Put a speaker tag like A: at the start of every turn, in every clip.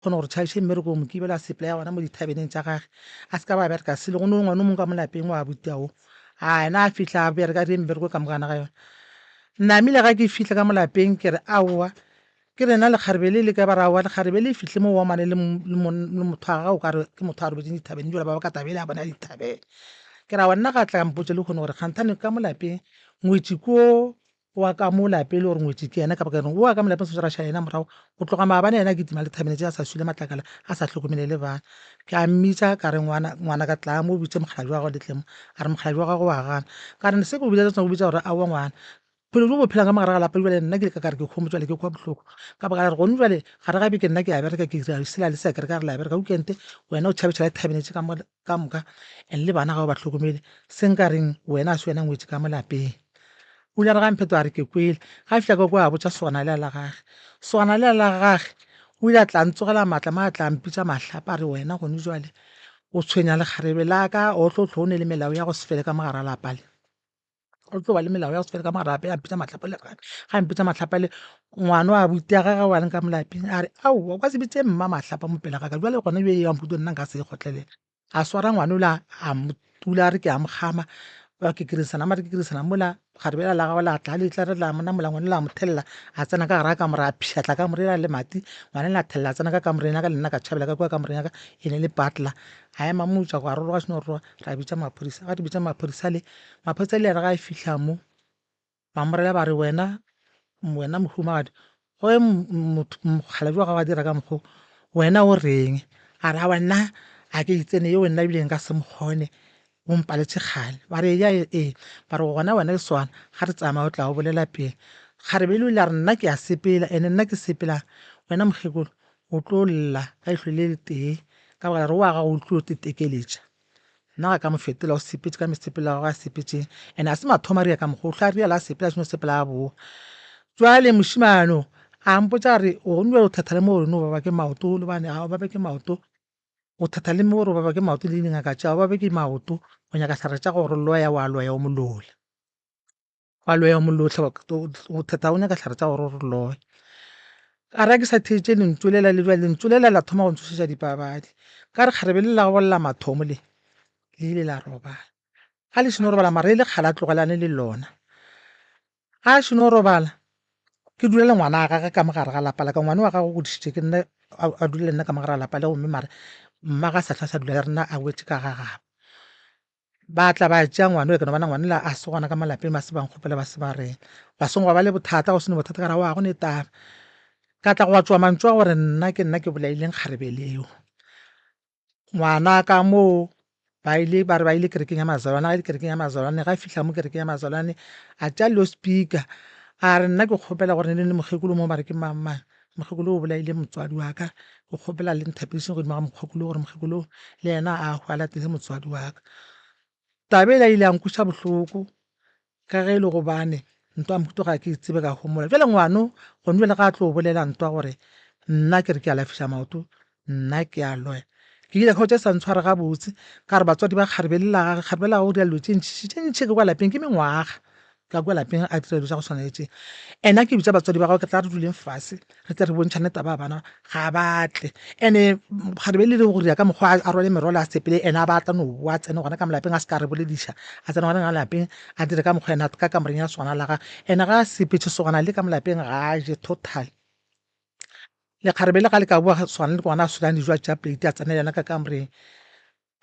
A: kgona gore tšhaise mmereko mo kibela supply ona mo dithabeneng tša gage a se ka ba bereka sele go no ngwana o mongwe ka mo lapeng wa butiao a ena a fitlha a bereka di mmereko ka mogana ga yona nnamile ga ke fitlha ka mo lapeng ke re aowa ke rena lekgarebe le ka bara wa lekgarebe le fitlhe mo omane le motho a ga o ka re ke motho a robetseng dithabeng jela ba ba ka tabele a bona dithabeng ke ra wa nna ga tla mpotse le kgone gore kganthane ka mo lapeng ngwetsi ko wa ka mo lapeng le gore ngwetsi ke ena ka baka reng wa ka mo lapeng se ra ena morago go tloga maabane ena ke tima le thabene tse a sa sule matlakala a sa tlhokomele le bana ke a mmitsa ka re ngwana ka tla mo bitse mogadi wa gago letlemo a re mogadi wa gago wa gana ka re se go bitsa go bitsa gore a wa ngwana phelo jo bo phelang ka mogare ga lapa jale nna ke ka re ke kgomotsa le ke kwa botlhoko ka baka re gone jale ga re gabe ke nna ke a bereka ke dira sela le se ka re ka re la bereka o kente wena o tšhabetšhala thabinetse ka moka and le bana ga o ba tlhokomele se nka reng wena a se wena ngwetse ka mo lapeng o ile re ga mpheto a re ke kwele ga fitlha ka kwa a botsa sona le la gage sona le la gage o ile a tla ntsogela maatla ma a tla mpitsa mahlapa a re wena gone jale o tshwenya lekgarebe la ka o tlo tlhone le melao ya go se fele ka mogare a lapa le o tlo ba le melao ya go se fele ka mogare a mpitsa matlhapa le ga mpitsa matlhapa le ngwana wa buti ya gaga wa leng ka mo lapeng a re ao kwa se bitse mma matlhapa mo pele ga ka jwale gone be yang puto nna nka se kgotlelela a swara ngwana o la a mo tula a re ke a mogama ba ke kirisana mare ke kirisana mola garibela la gago la tla le tla re la mona mola ngwana la mothelela a tsena ka gara ka mora a pšhatla ka morela le mati ngwana la thella tsena ka kamorena ka lenna ka tšhabela ka kwa kamorena ka ene le patla a ema motsa go a roroga seno roroga ra bitsa maphodisa ga di bitsa maphodisa le re ga e fihla mo ba morela ba re wena mohumagadi go mogala jwa gago a dira ka mokgo wena o reng a re a nna a ke itsene yo nna bileng ka se mokgone o mpaletse gale ba re ya ba re gona wena le swana ga re tsamaya o tla o bolela pele kgarebe le ile a re nna ke a sepela ene nna ke sepela wena mokgekolo o tlo lla ka itlho le le tee ka baka re wa ga o tlo tetekeletša nna ga ka mo fetola o sepetse ka mesepela ga a sepetseng ene a se mathomo a ria ka mokgwa o tla ria la a sepela seno sepela a boa jwale mošimano a mpotsa re o nwe o thatha le mo reno ba ba ke maoto le bane ga o ba be ke maoto o thatha le mo re ba ba ke maoto le dingaka tša o ba be ke maoto o nyaka tlhare tša gore loya wa loya o molola wa loya o molotlha o thata o nyaka tlhare tša gore o loya a re ke sa thetse lentsolela le jwale lentsolela la thoma go ntsošetša dipapadi ka re kgarebe le la go bolela mathomo le ile la robala ga le seno robala mare le kgala tlogelane le lona ga seno robala ke dula le ngwana a gage ka mogare ga lapa la ka ngwana wa gago go disitse ke nna a dula le nna ka mogare ga lapa le gomme mare mma ga sa tlha sa dula le rena a wetse ka ga gabo ba tla ba tšea ngwana o ke no bana ngwana la a se gona ka malapeng ba se bang kgopela ba se ba rena ba sengwe ba le bothata go sene bothata ka ra wa go ne taba ka tla go wa tswa mantswe a gore nna ke bolaileng kgarebe leo ngwana ka moo ba ile kerekeng ya mazalwane ga kerekeng ya mazalwane ga fitlha mo kerekeng ya mazalwane a tša lo speaker a re nna ke kgopela gore le mokgekolo mo bare ke mamang mokgekolo o bolaile motswadi wa ka ke kgopela le nthapedišeng godimo ga mokgekolo gore mokgekolo le yena a hwalatile motswadi wa ka tabela ile a nkuša bohloko ka ge e le gobane ntwa mputo ga ke itsebe ka gomola jale ngwano gone jale ga a tlo bolela ntwa gore nna ke re ke a lafiša maoto nna ke a loya ke ile kgaotse sa ntshware ga botse ka re batswadi ba kgaribela go dira dilo tše ntšhi ke kwa lapeng ke mengwaga ka kwa lapeng a dira dilo tša go tshwanetse ena ke bitsa batswadi ba gago ke tla re duleng fase re tle re bontšhane taba bana ga batle ene kgaribele le go dira ka mokgwa a rwale merwalo a sepele ena a batla no wa tsene gona ka malapeng a se ka re bolediša a tsene gona ka lapeng a dire ka mokgwa ena ka kamoreng ya sona la ga ene ga a sepetse sogana le ka malapeng ga a je total lekgarebe le ga le ka bua swana le gona a solang dijo a tša plate a tsena yona ka kamoreng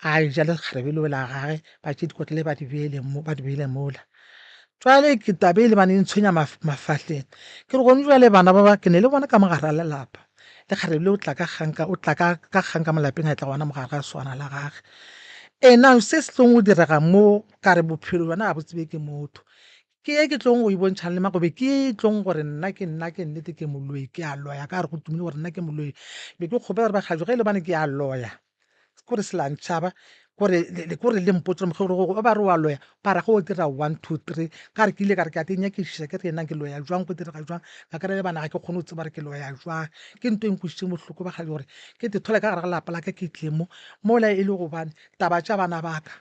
A: a ja lekgarebe leo la gage ba tše dikotlele ba di beile mola jwale ke tabele ba ne ntshwenya mafahleng ke re gone jwale bana ba ba ke ne le bona ka mogare a lelapa le kgarebe le o tla ka kgang ka malapeng a tla gona mogare ga swana la gage ena se se tlong o direga mo ka re bophelo bana a botsebe ke motho ke ye ke tlong go e bontšhang le makobe ke tlong gore nna ke nnete ke moloi ke a loya ka re go tumile gore nna ke moloi be ke kgopela gore bakgajo ge e le bane ke a loya kore se lantšhaba kore le mpotse mogolo ba re wa loya ba ra go dira 1 2 3 ka re ke ile ka re ke a tenyakešiša ke re ena ke loya jwang go direga jwang ka kry le bana ga ke kgone go tseba re ke loya jwang ke ntho e nkwešišeng bohloko ba gale gore ke te thola ka gare ga lapa la ka ke tle mola e le gobane taba tša bana baka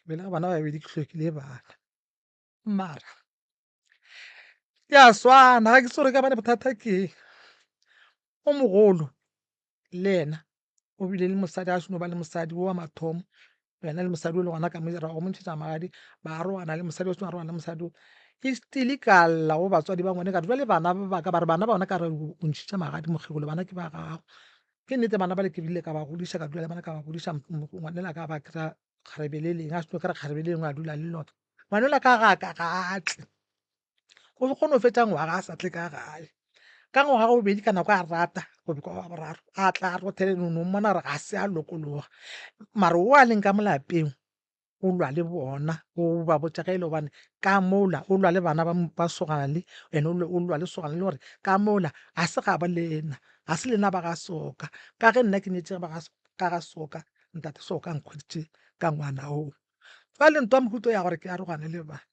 A: bele ga bana babedi ke hlokile bana mara ke a swana ga ke sore ka bane bothata ke o mogolo le ena o bile le mosadi a seno ba le mosadi wa mathomo wena le mosadi o le gona ka ra go montšhetša magadi ba roana le mosadi o seno a roana le mosadi o e still ka lla go batswadi ba ngwane ka jwa le bana ba ka ba re bana ba bona ka re o ntšhitše magadi mokgegolo bana ke ba gago ke nnete bana ba le ke bile ka ba godiša ka dula le bana ka ba godiša ngwanela ka ba kry-a kgarebe le leng a seno kry-a kgarebe le lengwe a dula le lona ngwanela ka ga ka gatle go kgone go fetša ngwaga a sa tle ka gae ka ngwaga go bobedi ka nako a rata go bikwa wa boraro a tla a rothele nono mmona re ga se a lokologa mare o a leng ka molapeng o lwa le bona o ba botša ge e le gobane ka mola o lwa le bana ba sogana le ene o lwa le sogana le gore ka mola a se ga ba lena ga se lena ba ga soka ka ge nna ke nyetse ka ga soka ntate soka nkgoditše ka ngwana oo fa le ntwa mohuto ya gore ke arogane le bana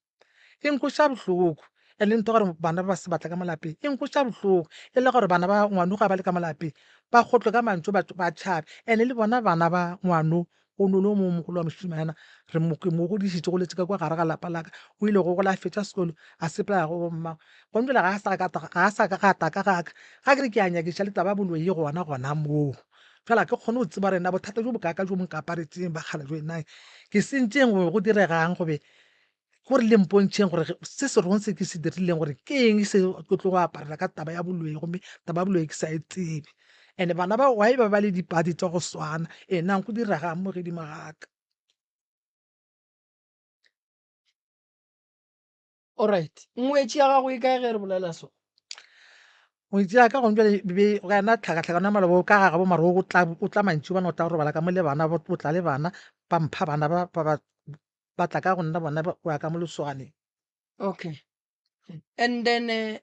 A: e nkgoša bohloko e le ntho gore bana ba se batla ka molapeng e nkgoša bohloko e le gore bana ba ngwano ga ba le ka molapeng ba kgotlwe ka mantso ba tšhabe ande le bona bana ba ngwano o nole o mo mogolo wa mošimanyana re mo godišitše go letse ka kwa gare ga lapa laka o ile go gola fetša sekolo a sepela go mmago gone jale ga a sa ka gata ka gaka ga ke re ke a nyakiša le taba boloi gona moo fela ke kgone go tseba rena bothata jo bokaka jo monkaparetseng ba kgale jo nae ke sentšeng go diregang gobe gore le mpontšheng gore se se rong se ke se dirileng gore ke eng se ke tlo go aparela ka taba ya boloi gomme taba ya boloi ke sa e tsebe and bana ba why ba le dipadi tsa go swana nang go diragang mo godimo gaka
B: alright ngwetši ya gago e kae ge re bolela so
A: o itse ka gongwe jale be ga ena tlhakatlhakana malabo ka ga bo mare o tla mantši bana o tla go robala ka mo le bana o tla le bana ba mpha bana ba tla ka go nna bona o ya ka mo lesoganeng
B: okay and then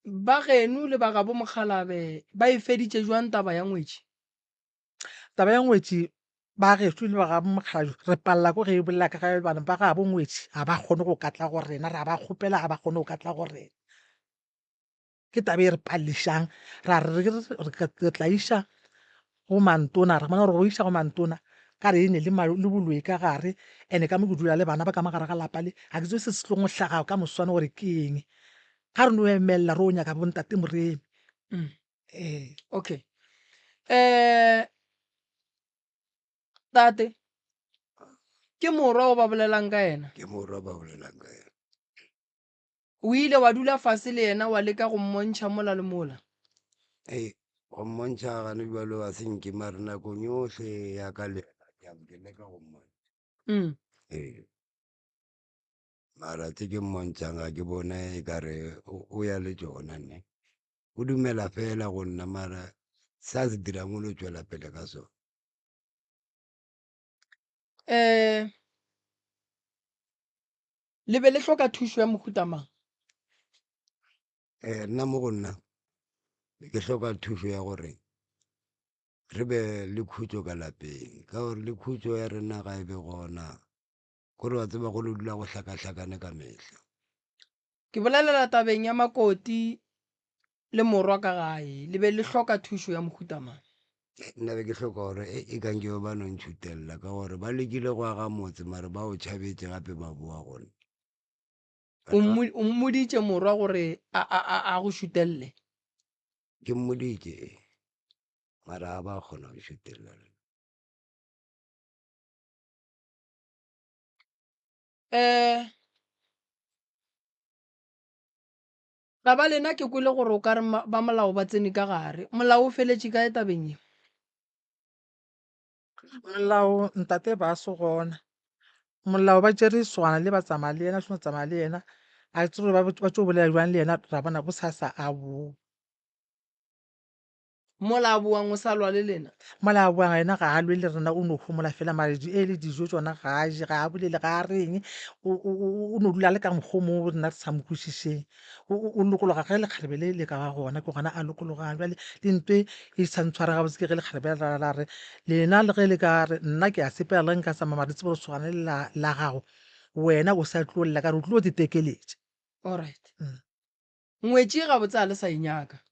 B: ba geno le ba ga bo mokgalabe ba e feditše jwang taba ya ngwetši
A: taba ya ngwetši ba geso le ba ga mokgalajo re palela ko ge e bolela ka ga bana ba ga bo ngwetši ga ba kgone go katla go rena re a ba kgopela ga ba kgone go katla go rena ke taba e re pališang ra re tla iša go mantona re bona gore go iša go mantona ka re ene le boloi ka gare ene ka mo ke dula le bana ba ka mogare ga lapa le ga ke tse se se tlong go tlhaga ka moswane gore ke eng ga re no emelela re o nyaka bontate moremi
B: okay tate ke morwa o ba bolelang ka ena
C: ke morwa ba bolelang ka ena
B: o ile wa dula fase le yena wa leka go mmontšha mola le mola
C: go mmontšha gane bjalo wa senke mare nakong yohle ya ka le ke leka go mmontšha mara tse ke mmontšhang ga ke bona e kare o ya le tsona nne o dumela fela go nna mara sa se dirang o le tswela pele ka sone
B: le be le hloka thušo ya mohuta mang
C: nna mo go nna ke hloka thušo ya gore re be le khutso ka lapeng ka gore le khutso ya rena ga e be gona gore wa tseba go le dula go hlakahlakane ka mehla
B: ke bolelela tabeng ya makoti le morwa ka gae le be le hloka thušo ya mohuta mang
C: nna be ke hloka gore e kanke ba no ntšhutelela ka gore ba lekile go aga motse mare ba o tšhabetse gape ba boa gone
B: o mmoditše morwa gore a go šutelele
C: ke mmoditše mara ga ba kgona go šutelela
B: ga ba lena ke kwele gore o ka re ba molao ba tsene ka gare molao o feletše ka tabeng ye
A: molao ntate ba se gona molao ba tšere swana le ba tsamaya le yena šono tsamaya le yena a tse gore ba tšo bolela jwang le yena ra bona bo sasa a bo
B: mola a boang o sa lwa le lena
A: mola a boang ena ga a lwe le rena o no homola fela maredi e le dijo tsona ga a je ga a bolele ga a reng o no dula le ka mokgwa mo rena re sa mo kwešišeng o lokologa ge lekgarebe le le ka ga gona ke gona a lokologang jale le ntwe e sa ntshware gabotse ke ge lekgarebe la re lena le ge le ka re nna ke a sepela le nka tsamaya mare tsebo re sogane la gago wena o sa tlolela ka re o tlile o ditekeletše
B: alright ngwetši ga botse a le sa inyaka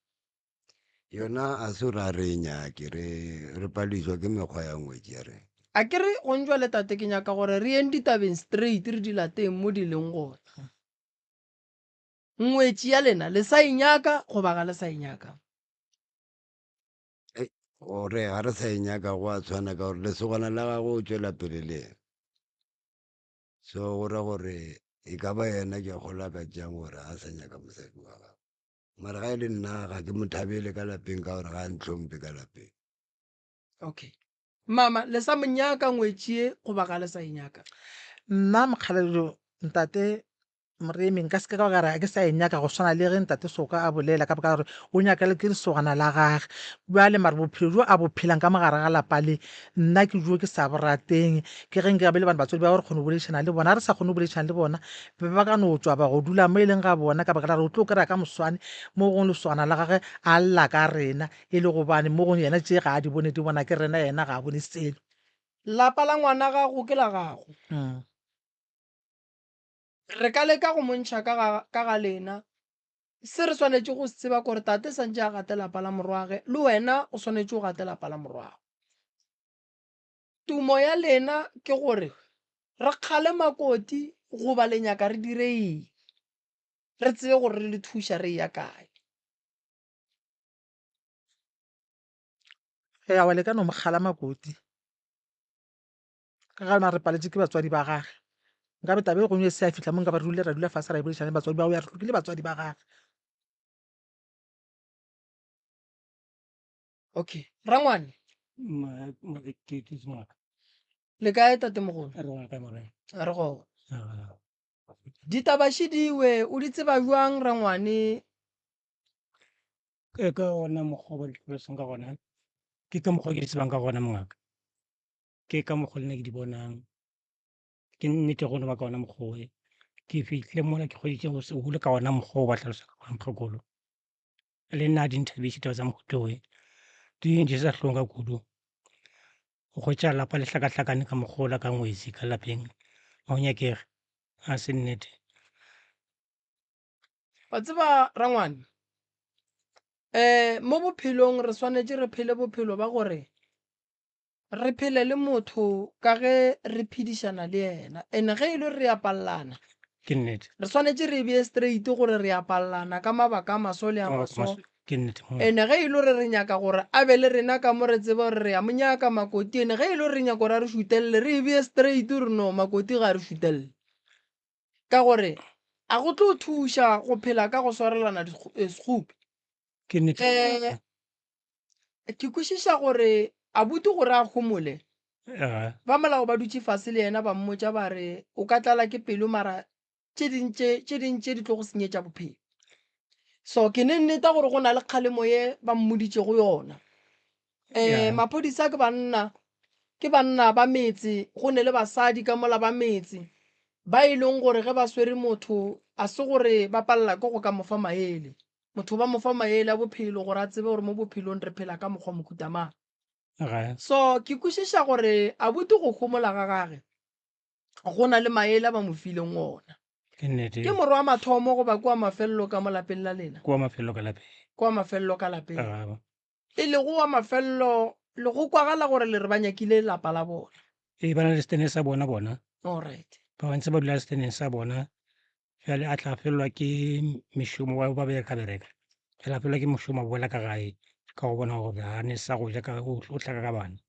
C: yona a se ra re nyake re pališwa ke mekgwa ya ngwetši ya rena
B: a ke re go ntšwa le tate ke nyaka gore re yeng ditabeng straight re di lateng mo di leng gona ngwetši ya lena le sa inyaka goba ga le sa inyaka
C: gore ga re sa e nyaka go a tshwana ka gore lesogana la gago o tswela pele le ena. So go ra gore e ka ba yena ke gola ka jang gore a sa nyaka mosadi wa gago, mara ga e le nna ga ke mothabele ka lapeng ka gore ga a ntlhompe ka lapeng.
B: Okay, mama le sa monyaka ngwetšie goba ga le sa e nyaka?
A: nna mokgalelo ntate moremi nka seke ka ba ka re a ke sa e nyaka go swana le ge ntate Soka a bolela ka baka gore o nyakele ke lesogana la gage bjale mare bophelo jo a bo phelang ka mogare ga lapa le nna ke jo ke sa bo rateng ke ge nke gabe le bana batswadi ba gore kgone go boledišana le bona a re sa kgone go boledišana le bona be ba ka no tswa ba go dula mo e leng ga bona ka baka la gore o tlo kry-a ka moswane mo gong lesogana la gage a lla ka rena e le gobane mo gong yena tše ga a di bone di bona ke rena yena ga a bone selo.
B: Lapa la ngwana gago ke la gago, re ka leka go montšha ka ga lena. Se re swanetše go se tseba kore tate santse a gate lapa la morwage le wena o swanetše go gate lapa la morwago. Tumo ya lena ke gore re kgale makoti goba le nyaka re dire eng, re tsebe gore re le thuša re ya kae.
A: ya wa le ka no mogala makoti ka ga mare re paletše ke batswadi ba gage nka be tabe gongwe se a fitlha mo nka ba re dule ra dula fase ra e boledišana le batswadi ba go ya re tlhokile batswadi ba gage.
B: Okay, rangwane le kae tate mogolo? Re go ditabaši diwe o di tseba jwang rangwane?
D: ka gona mokgwa ba ditlhalosang ka gona ke ka mokgwa ke di tsebang ka gona mongaka, ke ka mokgwa le nna ke di bonang, ke nnete gone ba ka ona mokgwa ke fitlhile mola ke kgoditse go bule ka ona mokgwa o ba tlhalosa ka gona mokgakolo le nna di nthabise taba tsa mogote di ntse sa hlong ka kudu go kgwetša lapa le hlakahlakane ka mokgwa ka ngwetsi ka lapeng ga o nyakege a se nnete.
B: Wa tseba rangwane, mo bophelong re swanetše re phele bophelo ba gore re phele le motho ka ge re phedišana le yena, ene ge e le re apallana
D: Ke nnete
B: re swanetše re bee straight gore re apallana ka mabaka a maso le a maso.
D: ke nnete
B: Ene ge e le gore re nyaka gore a be le rena ka mo re tseba gore re ya mo nyaka makoti, ene ge e le gore re nyaka gore a re šutelele re bee straight gore no makoti ga re šutelele, ka gore a go tlo thuša go phela ka go swarelana sekgopi.
D: ke nnete
B: Ke kwešiša gore a buti gore a gomole ba molao ba dutše fase le yena ba mmotša ba re o ka tlala ke pelo mara tše dintše di tlo go senyetša bophelo. So ke ne nneta gore go na le kgalemo ye ba mmoditše go yona. Maphodisa ke banna ba metse, go ne le basadi ka mola ba metse ba e leng gore ge ba swere motho a se gore ba palela ke go ka mofa maele, motho ba mofa maele a bophelo gore a tsebe gore mo bophelong re phela ka mokgwa mokutamang. So ke kwešiša gore a bute go gomola ga gage go na le maele a ba mo fileng ona.
D: ke nnete
B: Ke morwa mathomo goba kwa mafelelo ka mo lapeng la lena?
D: kwa mafelo ka lapeng
B: Kwa mafelelo ka lapeng. E le go wa mafelelo le go kwagala gore le re ba nyakile lapa la bona.
D: ba na le setene sa bona
B: Alright.
D: ba bantse ba dula le seteneng sa bona jale a tla felelwa ke mešomo wa ba bereka jale a felelwa ke mošomo a boela ka gae ka go bona gore a ne sa go ja o tlhaka ka bana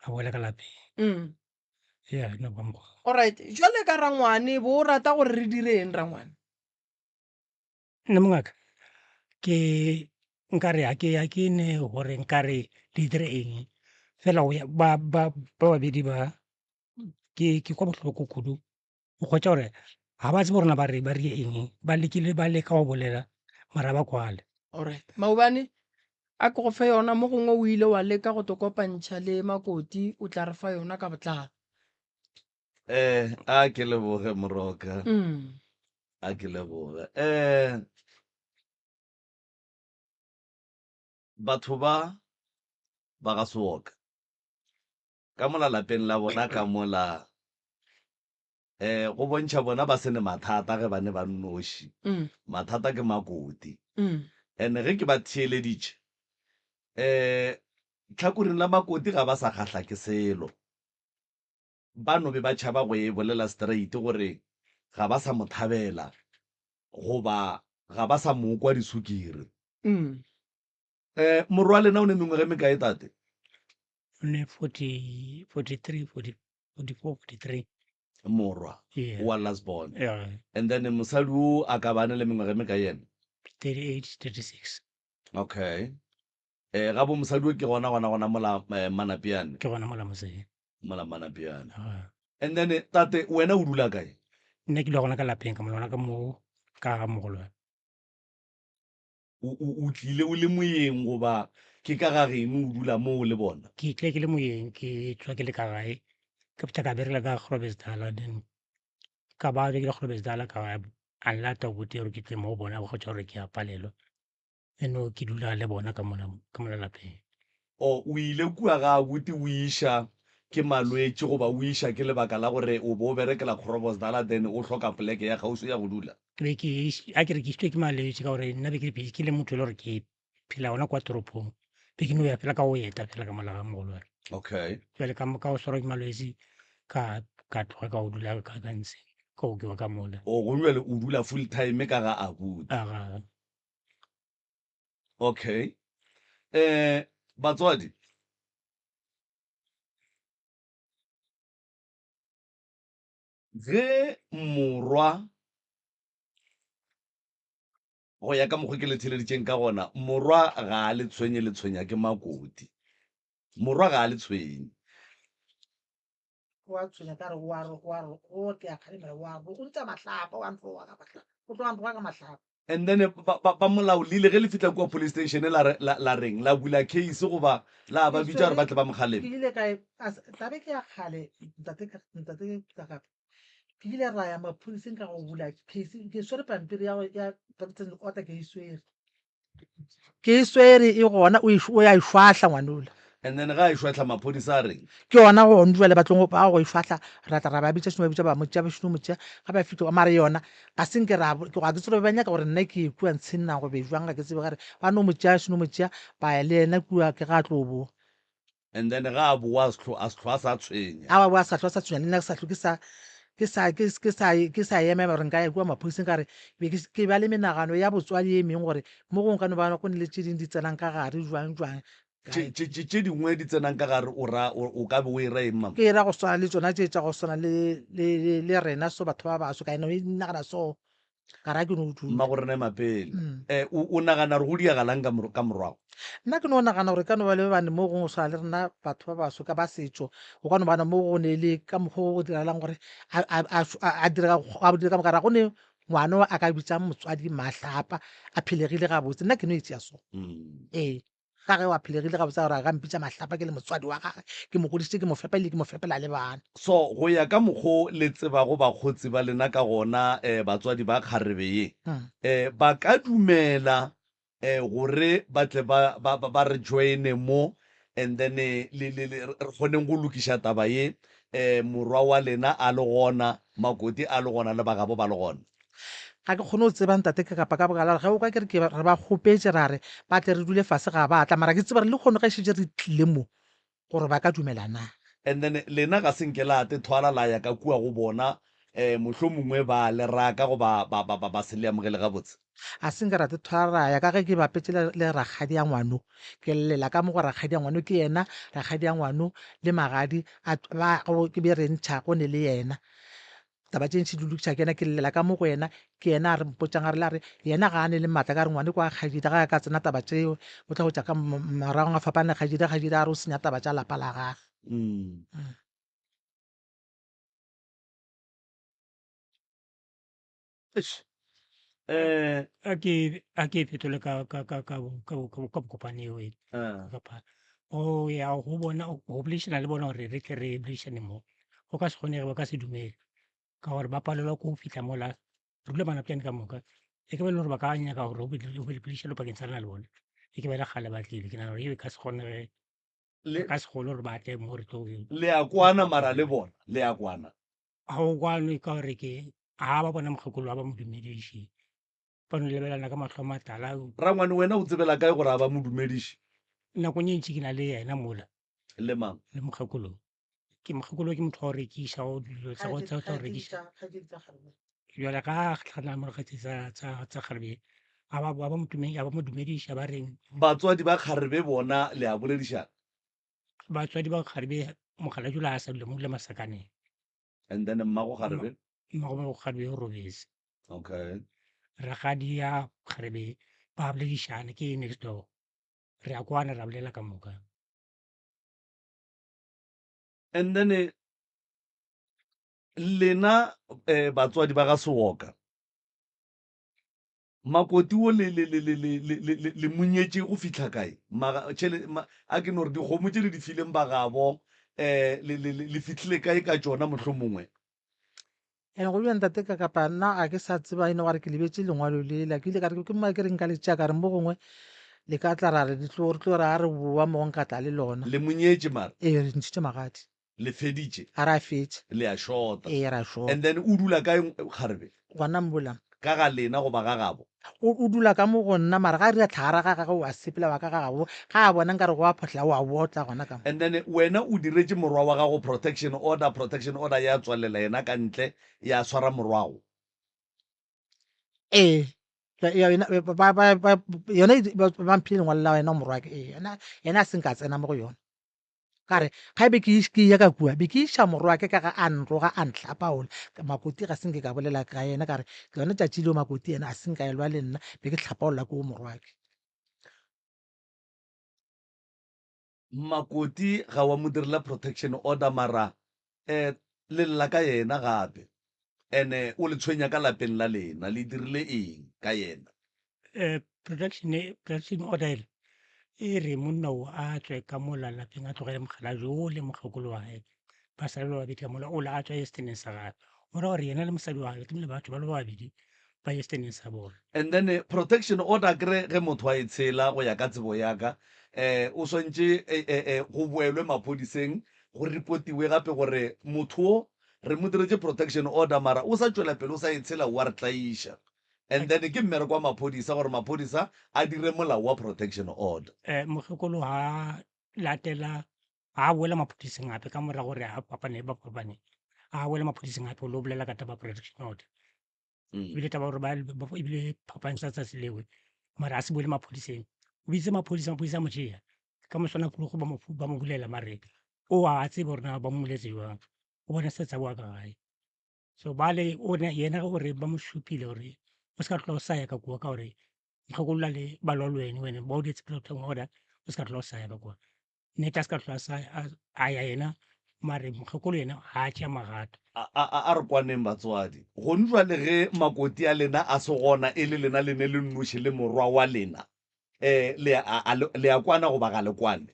D: a boela ka lapeng no ba mokgwa.
B: Alright, jwale ka rangwane bo o rata gore re direng rangwane?
D: Nne mongaka ke nkare a ke ne gore nkare le dire eng fela ba babedi ba ke kwa bohloko kudu o kgwetša gore ga ba tsebe gorena ba rie eng ba lekile ba leka go bolela mara ba kwale.
B: Alright, maobane a ke go fe yona mo gongwe o ile wa leka go tokopantšha le makoti o tla re fa yona ka botlalo.
E: A ke leboge moroka a ke leboge batho ba ga Seoka ka mola lapeng la bona ka mola go bontšha bona ba sene mathata ge ba ne ba nnoši mathata ke makoti and ge ke ba theeleditše tlhakoring la makoti ga ba sa kgahlwa ke selo ba no be ba tšhaba go e bolela straight gore ga ba sa mo thabela goba ga ba sa mo kwa disukiri. Morwa lena o ne mengwe ge mekae tate
D: o ne 40, 43, 40, 44, 43.
E: morwa
D: Yeah.
E: wa lasbon
D: Yeah.
E: and then mosadi o a ka bane le mengwaga me ka yena
D: 38, 36.
E: okay ga bo mosadi o ke gona mola manapiane
D: Ke gona mola mosadi.
E: mola manapiane
D: Ah.
E: and then tate wena o dula kae
D: Nna ke dula gona ka lapeng ka molwana ka mo ka ga mogolwane.
E: o tlile o le moyeng goba ke ka ga geno o dula mo o le bona
D: Ke tle ke le moyeng ke tswa ke le ka gae ka pita ka berela ka Groblersdal then ka ba ke le Groblersdal ka a nlata go te re ke tle mo bona go tswa re ke a palelwa eno ke dula le bona ka mola lapeng.
E: o ile kua ga abuti o iša ke malwetse goba o iša ke lebaka la gore o bo o berekela Groblersdal then o tlhoka poleke ya gauso ya go dula
D: Be ke a ke re ke istwe ke malwetse ka gore nna be ke le motho le gore ke phela gona kwa toropong be ke no ya fela ka go eta fela ka mola ga mogolwane.
E: okay
D: Jwale ka o swarwa ke malwetse ka tloga ka go dula ka ntse ka o ke wa ka mola.
E: o go jwale o dula full time ka ga abuti
D: Aga
E: okay batswadi ge morwa go ya ka mokgwa ke le theleditseng ka gona morwa ga a le tshwenya ke makoti morwa ga a le tshwenye
A: wa tshwenya ka re o ke a kgalemela wa bo o ntse mahlapa wa ntlo wa ka mahlapa o tlo ntlo wa ka mahlapa
E: and then ba molao lile ge le fitla kwa police station la reng la bula case goba la ba bitsa gore ba tle ba
A: ke
E: mogaleme
A: ile ka tabe ke ya kgale ntate ka gape ke ile ra ya maphodiseng ka go bula case ke swere pampiri ya president order ke iswere e gona o ya ishwahla ngwanola
E: and then ga a ishwahla maphodisa a reng
A: ke yona go ndwele batlong ba go ishwahla ra tla ra ba bitsa shino ba bitsa ba motša ba shino motša ga ba fitwa mare yona ga senke ra ke ga tselo ba nyaka gore nna ke kua ntshenna go be jwang ga ke tsebe gare ba no motša shino motša ba le ena kua ke ga tlo bo
E: and then ga a boa a setlho a sa tshwenya
A: a ba sa tlo sa tshwenya le nna ke sa tlo ke sa eme gore nka ya kua maphodiseng kare ke ba le menagano ya botswadi e meng gore mo go nka no bana go ne le tse dingwe di tsenang ka gare jwang
E: tše dingwe di tsenang ka gare o ka be o e raeng mama
A: ke era go swana le tsona tse tsa go swana le rena so batho ba baso ka ena e nagana so ka ra ke no dula
E: mma gore ne mapele o nagana re go diagalang ka morago
A: nna ke no nagana gore ka no ba le bane mo gongwe swana le rena batho ba baso ka ba setso go ka no bana mo go ne le ka mokgwa o diralang gore a dira ka mogara go ne ngwana a ka bitsang motswadi mahlapa a phelegile ga botse nna ke no e tseya so ee ka ge wa phelegile ga botse gore a ka mpitsa mahlapa ke le motswadi wa gage ke mo godisitse ke mo fepele ke mo fepela le bana
E: so go ya ka mokgwa le tsebago bakgotsi ba lena ka gona batswadi ba kgarebe ye ba ka dumela gore ba tle ba re joine mo and then re kgoneng go lokiša taba ye morwa wa lena a le gona makoti a le gona le bagabo ba le gona
A: ga ke kgone go tsebang tate ka kapa ka bogala ge o ka kere re ba kgopetse ra re ba tle re dule fase ga batla mara ke tseba re le kgone ga šetse re tlile mo gore ba ka dumelana
E: and then lena ga senke la te thwala la ya ka kua go bona mohlho mongwe ba le raka go ba se le amogele gabotse
A: a seng ke rate tshwara ya ka ge ke bapetse le rakgadi ya ngwano ke llela ka mo go rakgadi ya ngwano ke yena rakgadi ya ngwano le magadi ke be re ntšha go ne le yena taba tše ntšhi di lokisa ke yena ke llela ka mo go yena ke yena a re mpotsang a re la re yena ga a ne le maatla ka re ngwane kwa kgadida ga a ka tsena taba tšeo o tla go tša ka maragong a fapane kgadida a re o senya taba tša lapa la gage
D: a ke fetole ka bokopane eo o ya go bona go boledišana le bona gore re tle re boledišane mo go ka se kgonege ba ka se dumele ka gore ba palelwa ko go fitlha mola re dule manapiane ka moka e ke ba e le gore ba ka nyaka gore o boledišalo pakeng sa rena le bone e ke ba e le gale ba tlile ke nagana gore eo e ka se kgonege ka se gole gore ba tle mo re tlo
E: le ya kwana mara le bona le ya kwana
D: ga o kwane ka gore ke ga ba bona mokgekolo ba mo dumediše ba no lebelana ka matlho a matala
E: rangwane wena o tsebela kae gore a ba mo dumediše
D: nakong e ntši ke na le yena mola
E: le mang
D: le mokgekolo ke mokgekolo ke motho wa go rekiša o dilo tsa go rekiša jale ga tlhana moregatsi tsa kgarebe a ba mo dumediša ba reng
E: batswadi ba kgarebe bona le a boledišana
D: batswadi ba Kgarebe mogala jula a sa dule mo le Masakaneng
E: and then mmago Kgarebe.
D: mmago ba Kgarebe o robetse
E: Okay.
D: ragadi ya Kgarebe ba boledišane ke next door re a kwana ra bolela ka moka
E: And then lena batswadi ba ga Seoka makoti o le monyetse go fitlha kae a ke no re dikgomo tse le di fileng ba gabo le fitlhile kae ka tsona mohlomongwe
A: ene go bja ntate ka kapa nna a ke sa tseba ene gore ke lebetse lengwalo lela ke ile ka re ke mma ke reng ka letša ka re mo gongwe le ka tla ra re re tlo re a re boa mo nka tla le lona
E: le monyetse mara
A: ee re ntšhitše magadi
E: le feditše
A: a re a fetse
E: le a shota
A: ee ra short
E: and then o dula kae Kgarebe
A: gona mbola
E: ka ga lena go ba ga gabo
A: o dula ka mo go nna mara ga re a tlhara ga gagwe wa sepela wa ka ga gabo ga a bona nkare go a photlha o a botla gona ka
E: and then wena o diretse morwa wa gago protection order ya tswalela yena ka ntle ya swara morwago
A: ee yona ba mphile lengwalo la wena morwa ke ee yena a seng ka tsena mo go yona kare ga ebe ke ya ka kua be ke iša morwa ke ka ga a nroga a ntlhapaola makoti ga senke ka bolela ka yena kare ke yone tšatši leo makoti yena a seng ka elwa le nna be ke tlhapaola ke o morwake
E: makoti ga wa mo direla protection order mara le lla ka yena gape ene o le tshwenya ka lapeng la lena le dirile eng ka yena
D: protection order e re monna o a tswe ka mola lapeng a tlogele mogala jo le mogokolo wa gae ba sa le babedi ka mola o le a tswa esteneng sa gape o ra gore yena le mosadi wa gae ke le batho ba le babedi ba esteneng sa bona
E: and then protection order kre ge motho a e tshela go ya ka tsebo yaka o swantse go boelwe maphodiseng go reportiwe gape gore motho o re mo diretse protection order mara o sa tswela pele o sa e tshela wa re tlaiša and then ke mmereko wa maphodisa gore maphodisa a dire molao wa protection order
D: mogekolo ha latela ha boela maphodiseng gape ka mora gore a papane a boela maphodiseng gape o lo bolela ka taba protection order ebile taba gore ebile phapang sa tsatsi lewe mara a se boele maphodiseng o bitse maphodisa mo tšea ka moswana pologo ba mo bulela mare o a tsebe gore na ba mmoletse jwang o bona se tsa boa ka gae so bale yena gore ba mo šupile gore o se ka tlola o saya ka kua ka gore nkgekolola le balwalwene wene ba o dietse protection order o se ka tlola o saya ka kua nnete a se ka tlola a ya yena mare mokgekolo yena ga a tšea magato
E: a re kwaneng batswadi gone jwale ge makoti a lena a se gona e le lena le ne le nnoši le morwa wa lena le a kwana go ba ga le kwane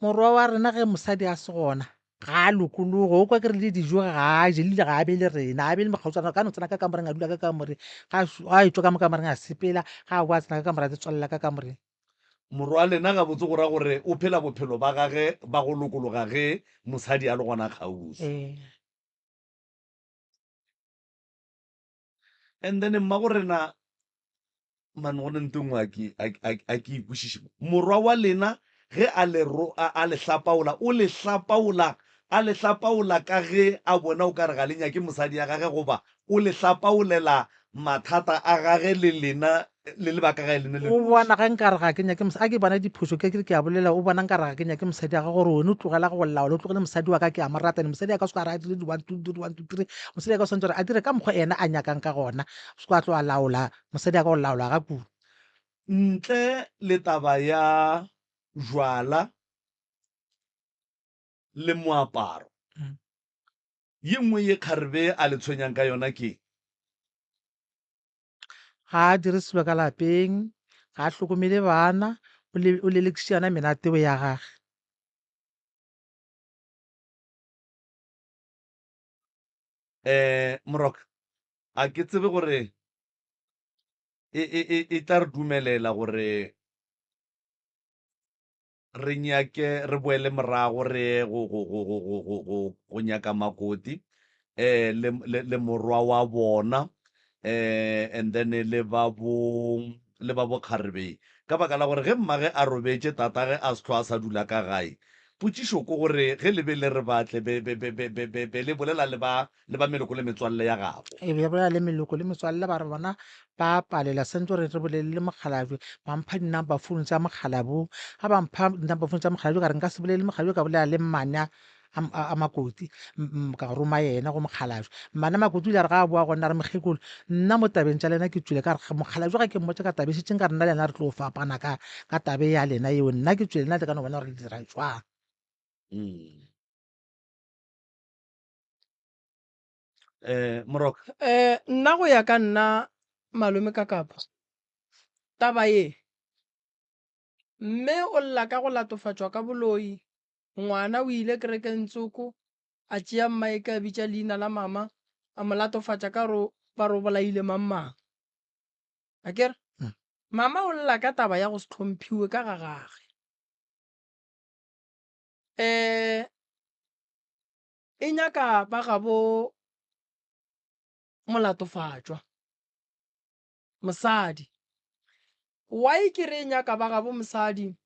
A: morwa wa rena ge mosadi a se gona ga a lokologe o kwa ke re le dijo ga a je le ga a be le rena a be le mokgautswana ka no tsena ka kamoreng a dula ka kamore ga a etswa ka mo kamoreng a sepela ga a boa tsena ka kamore a tswalela ka kamoreng
E: morwa lena ga botse go ra gore o phela bophelo ba gage ba go lokologa ge mosadi a le gona kgausi and then mma go rena mane gone ntengwe a ke ikwešiše morwa wa lena ge a le hlapaola o le hlapaola ka ge a bona o ka re ga le nyake mosadi ya gage goba o le hlapaolela mathata a gage le lena le lebaka ga lena
A: o bona ga nkare ga ke nyake a ke bona diphoso ke a bolela o bona nkare ga ke nyake mosadi ya ga gore one o tlogela go laola o tlogele mosadi wa ka ke a mo ratane mosadi ya ka se ka re a dire di-1 2 3 mosadi ya ka o swantse gore a dire ka mokgwa ena a nyakang ka gona se ko a tlo a laola mosadi ya ka go laola ga kudu
E: ntle le taba ya jwala le moaparo ye nngwe ye Kgarebe a le tshwenyang ka yona ke
A: ga a dire selo ka lapeng ga a tlhokomele bana o lelekišiana menateo ya gage
E: Morok a ke tsebe gore e tla re dumelela gore re nyake re boele morago re go nyaka makoti le morwa wa bona and then le ba bo Kgarebe ka baka la gore ge mmage a robetse tatage a se tlho a sa dula ka gae potsišo ko gore ge le be le re batle be le bolela le ba meloko le metswalle ya gago
A: e be bolela le meloko le metswalle ba re bona ba palela sentse re bolelele mokgalabje ba mpha di-number phone tsa mokgalabo ga ba mpha di-number phone tsa mokgalabje ka re nka se bolele mokgalabje ka bolela le mmane a makoti ka roma yena go mokgalabje mmane makoti o ile a re ga a boa gona re mokgekolo nna mo tabeng tša lena ke tswile ka re mokgalabje ga ke mmotse ka tabe setseng ka re nna lena re tlo o fapana ka tabe ya lena eo nna ke tswile nna le ka no bona gore le dira jwang.
E: Moroka
B: nna go ya ka nna malome ka kapa taba ye mme o lla ka go latofatšwa ka boloi ngwana o ile kerekeng tsoko a tšea mmae ka bitša leina la mama a mo latofatša ka ba ro bolaile mammang a kere mama o lla ka taba ya go se tlhomphiwe ka ga gage e nyaka ba gabo molatofatšwa mosadi why ke re nyaka ba gabo mosadi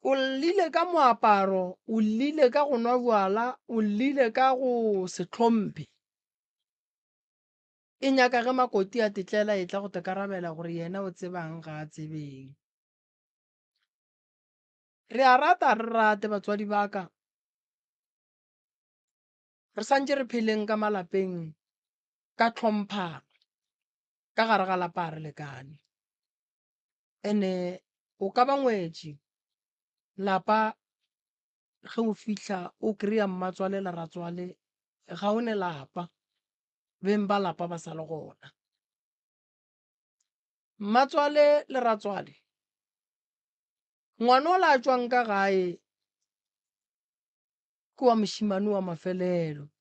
B: o lile ka moaparo o lile ka go nwa bjala o lile ka go se tlhomphe e nyaka ge makoti a tetlela e tla go te karabela gore yena o tsebang ga a tsebeng re a rata re rate batswadi baka re santse re pheleng ka malapeng ka tlhomphano ka gare ga lapa re lekane ene o ka ba ngwetši lapa ge o fihla o kry-a mmatswale le ratswale ga o ne lapa beng ba lapa ba sa le gona mmatswale le ratswale ngwana o la tswang ka gae ke wa mošimane wa mafelelo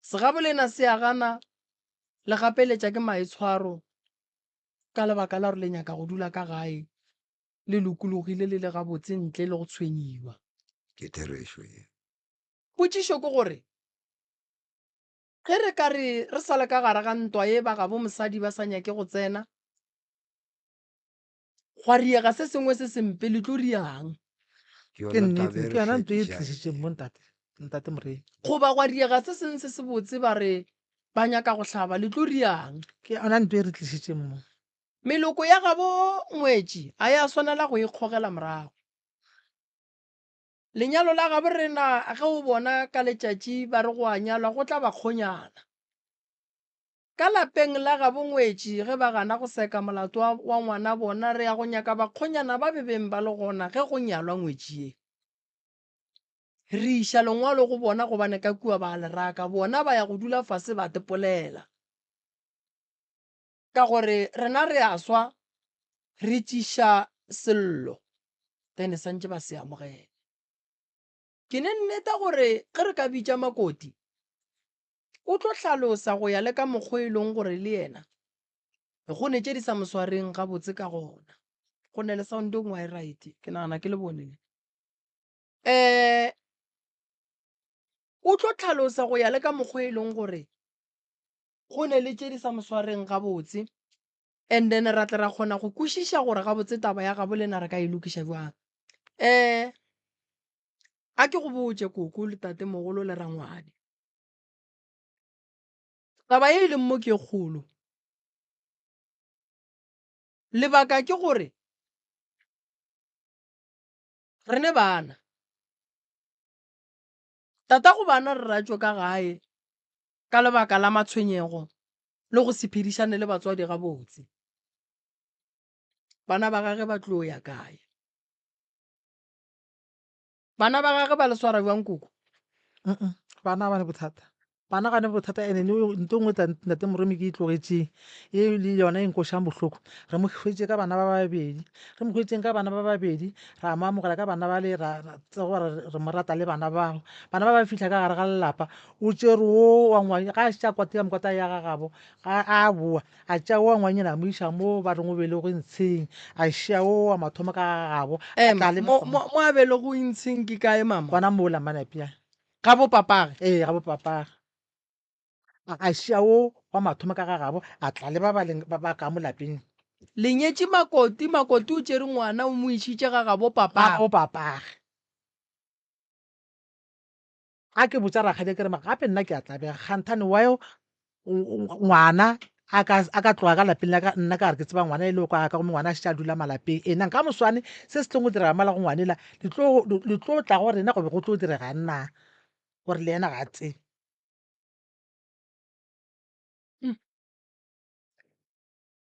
B: segabolena se a gana le gapeletša ke maitshwaro ka lebaka la gore le nyaka go dula ka gae le lokologile le le gabotse ntle le go tshwenyiwa
C: ke therešo ye
B: potšišo ke gore ge re ka re sa le ka gare ga ntwa ye ba gabo mosadi ba sa nyake go tsena gwa riega se sengwe se sempe le tlo riang
A: ke nnete ke yona ntho e tlisitseng mo ntate morena
B: goba gwa riega se sengwe se se botse ba re ba nyaka go hlaba le tlo riang
A: ke yona ntho e re tlisitseng mo
B: meloko ya gabo ngwetši a ya swanela go ikgogela morago lenyalo la gabo rena ge o bona ka letšatši ba re go a nyalwa go tla ba kgonyana ka lapeng la gabo ngwetši ge ba gana go seka molato wa ngwana bona re ya go nyaka bakgonyana ba bebeng ba le gona ge go nyalwa ngwetši ye re iša lengwalo go bona gobane ka kua ba leraka bona ba ya go dula fase ba tepolela ka gore rena re a swa re tšiša sello then santse ba se amogela ke ne nneta gore ge re ka bitša makoti o tlo hlalosa go ya le ka mokgwa e leng gore le yena go ne tše di sa moswareng gabotse ka gona go ne le soundong wa right ke nagana ke le boneng o tlo hlalosa go ya le ka mokgwa e leng gore go ne le tše di sa moswareng gabotse and then ra tle ra kgona go kwešiša gore gabotse taba ya gabo lena re ka e lokiša jwang a ke go botse koko le tate mogolo le rangwane taba ye e leng mo ke kgolo lebaka ke gore re ne bana tata go bana re ratšwe ka gae ka lebaka la matshwenyego le go se phedišane le batswadi gabotse bana ba gage ba tlo ya kae bana ba gage ba le swara jwang koko
A: bana ba ne bothata bana ga ne bothata ene nto ngwe ntate moremi ke itlogetseng e le yona e nkošang bohloko re mo hwetše ka bana ba babedi re mo hwetšeng ka bana ba babedi ra mo amogela ka bana ba le re mo rata le bana bao bana ba ba fihla ka gare ga lelapa o tšere wo wa ngwanya ga a šitša kwate ka mokwata ya gagabo ga a boa a tšea wo wa ngwanyena a mo iša mo ba reng o bele go ntsheng a šia wo wa mathomo ka gagabo
B: mo a bele go ntsheng ke kae mama
A: bona mo lamanapea
B: ga bo papage
A: ga bo papage a šia wo wa mathomo ka gagabo a tla le ba ba ka mo lapeng
B: le nyetse Makoti o tšere ngwana o mo išitše ga gabo
A: ga
B: papa
A: go papage a ke botsa rakgadi ke re gape nna ke a tlabega kganthane wa ngwana a ka tloga ka lapeng la ka nna ka re ke tseba ngwana e le kwa ka gomme ngwana a šitša dula malapeng ena nka moswane se se tlong go direga mala go ngwanela le tlo tla go rena go be go tlo direga nna gore le ena ga tsebe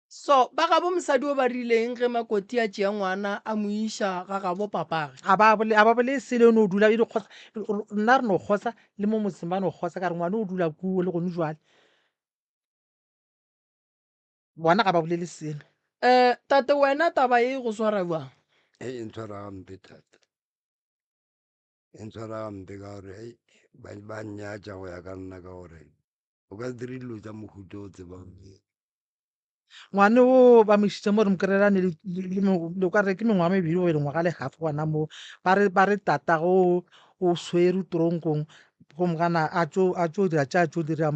B: so ba gabo mosadi o ba rileng ge Makoti a tšea ngwana a mo iša ga gabo papage
A: a ba bole sele o ne o dula nna re no kgotsa le mo motseng ba no kgotsa ka re ngwane o dula kuo le gone jwale bona ga ba bolele selo
B: tate wena taba e go swara bjang
C: e ntshwara gampe thata e ntshwara gampe ka gore ba nnyatša go ya ka nna ka gore o ka dire dilo tsa mohuta o tsebang
A: ngwane o ba mošitse mo re mokerelane le ka re ke mengwaga mebedi o e ngwaga le half gona mo ba re tatago o swere tronkong gomgana a tšo dira tša tšo dira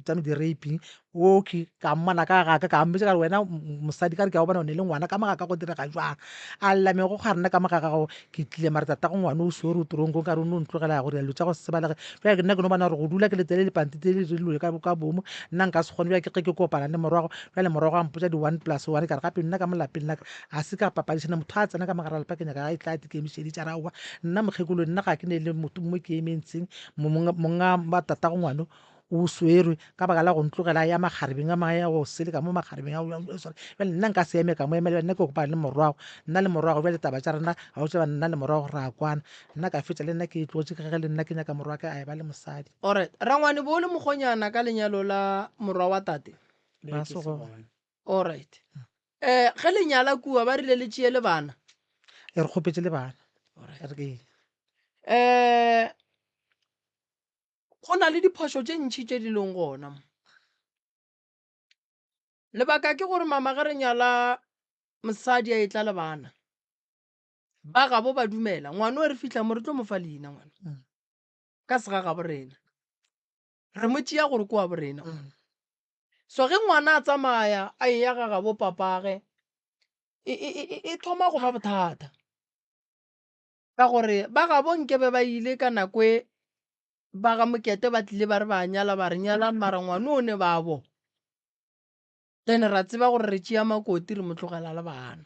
A: tsa di-raping oke ka mmana ka gaka ka mmetse ka re wena mosadi ka re ke a go bona o ne le ngwana ka magaka go direga jwang a llamego ga rena ka magaka gago ke tlile mare tatago ngwane o swere tronkong ka re o ne o ntlogela go dilo tša go sebalege jwa ke nna ke no bona gore go dula ke letele lepante te le rilole ka bomo nna nka se kgone bja ke ge ke kopana le morago jale morago a mpotsa di-1+1 ka re gape nna ka mo lapeng laka a se ka papadišana motho a tsena ka magara lepa ke nyaka ga e tla dikemišedi tša raowa nna mokgekolo nna ga ke ne le motho mo ke ementseng monga ba tatago ngwane o swerwe ka baka la go ntlogela ya makgarebeng a mae ya go sele ka mo makgarebeng jale nna nka se eme ka mo emele nna ke kopana le morago nna le morago bjale taba tša rena ga o tseba nna le morago ra kwana nna ka fetša le nna ke tlotse ka ge le nna ke nyaka morwa ka a e ba le mosadi
B: alright rangwane bo le mogonyana ka lenyalo la morwa wa tate
A: Ba se go-
B: alright ge lenyala kua ba rile le tšee le bana
A: e re kgopetse le bana e re ke
B: go na le diphoso tše ntšhi tše di leng gona mo. Lebaka ke gore mama ge re nyala mosadi a e tla le bana ba gabo ba dumela ngwana o re fitlha mo re tlo mo fa leina ngwana ka sega ga borena re mo tšea gore ke wa borena so ge ngwana a tsamaya a eya ga gabo papage e thoma go ba bothata ka gore ba gabo nkebe ba ile ka nako e ba ga Mokete ba tlile ba re ba nyala ba re nyala mara ngwane o ne ba bo then ra tseba gore re tšea Makoti re mo tlogela le bana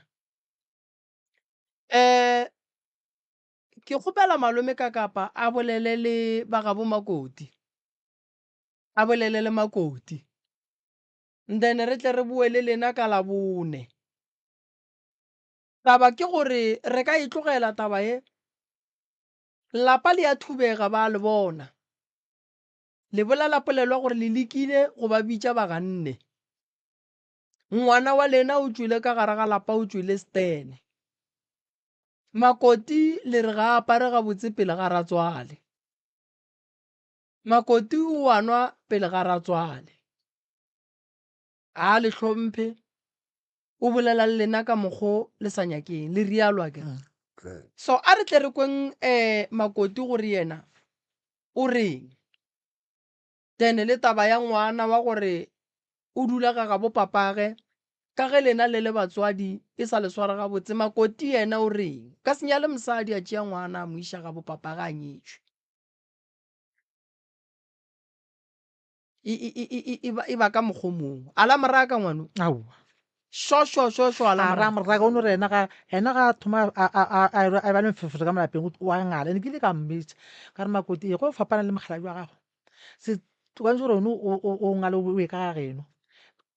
B: ke kgopela malome ka kapa a bolele le ba gabo Makoti a bolele le Makoti then re tle re bue le lena ka labone taba ke gore re ka e tlogela taba e lapa le ya thubega ba le bona le bolela polelwa gore le lekile go ba bitša ba ganne ngwana wa lena o tswile ka gare ga lapa o tswile stene Makoti le re ga apare ga botse pele ga ratswale Makoti o anwa pele ga ratswale a le hlomphe o bolela le lena ka mokgo le sa nyakeng le rialwa ke so a re tle re kweng Makoti gore yena o reng then le taba ya ngwana wa gore o dula ga gabo papage ka ge lena le le batswadi e sa le swara ga botse Makoti yena o reng ka senya le mosadi a tšea ngwana a mo iša gabo papage a nyetšwe e ba ka mokgo mong ala moraka ngwano
A: aowa
B: šošošošo ala
A: ara moraka o ne re ena ga thoma a ba le mfefere ka malapeng wa ngala ne ke ile ka mmetša ka re Makoti go fapana le mogala jwa gago se tukantse gore one o ngale o e ka ga geno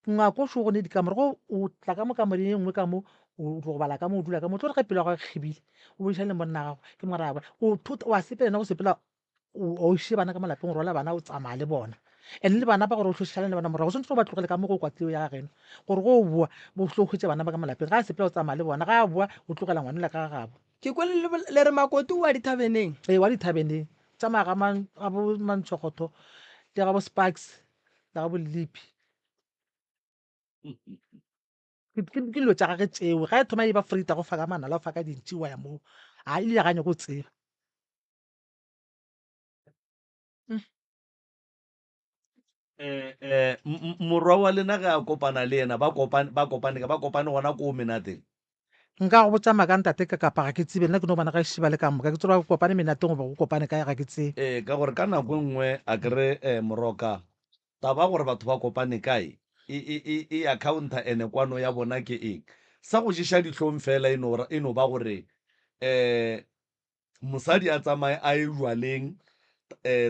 A: ngako šo gone dikamore go o tla ka mo kamoreng e nngwe ka mo o tlo go bala ka mo o dula ka mo tlo re ge pele wa go kgebile o boiša le monna gago ke moraba wa sepelena go sepela o iše bana ka malapeng gore ola bana o tsamaya le bona and le bana ba gore o tlošale le bana morago sentse ba tlogele ka mo go kwatleo ya gageno gore go boa bo tlo hwetše bana ba ka malapeng ga a sepela o tsamaya le bona ga a boa o tlogela ngwanela ka gabo
B: ke kwele le re Makoti o a dithabeneng
A: ee wa dithabeneng tsamaya ga bo Mantšhokgotho le ga bo Sparks le ga bo Lilipi ke dilo tša gage tseo ga e thoma e ba freeta go fa ka manala go fa ka dintši wa ya moo a ile ya ganye go tseba
E: morwa wa lena ge a kopana le ena ba kopane gona ko menateng.
A: nka go botsa maka ntate ka kapa ga ke tsebe nna ke no bona ga šiba le ka moka ke tseba go kopane menateng goba go kopane kae ga ke tsebe
E: Ka gore ka nako nngwe a kere moroka taba gore batho ba kopane kae e accounta ene kwano ya bona ke eng sa go šiša dihlong fela e no ba gore mosadi a tsamaye a e jwaleng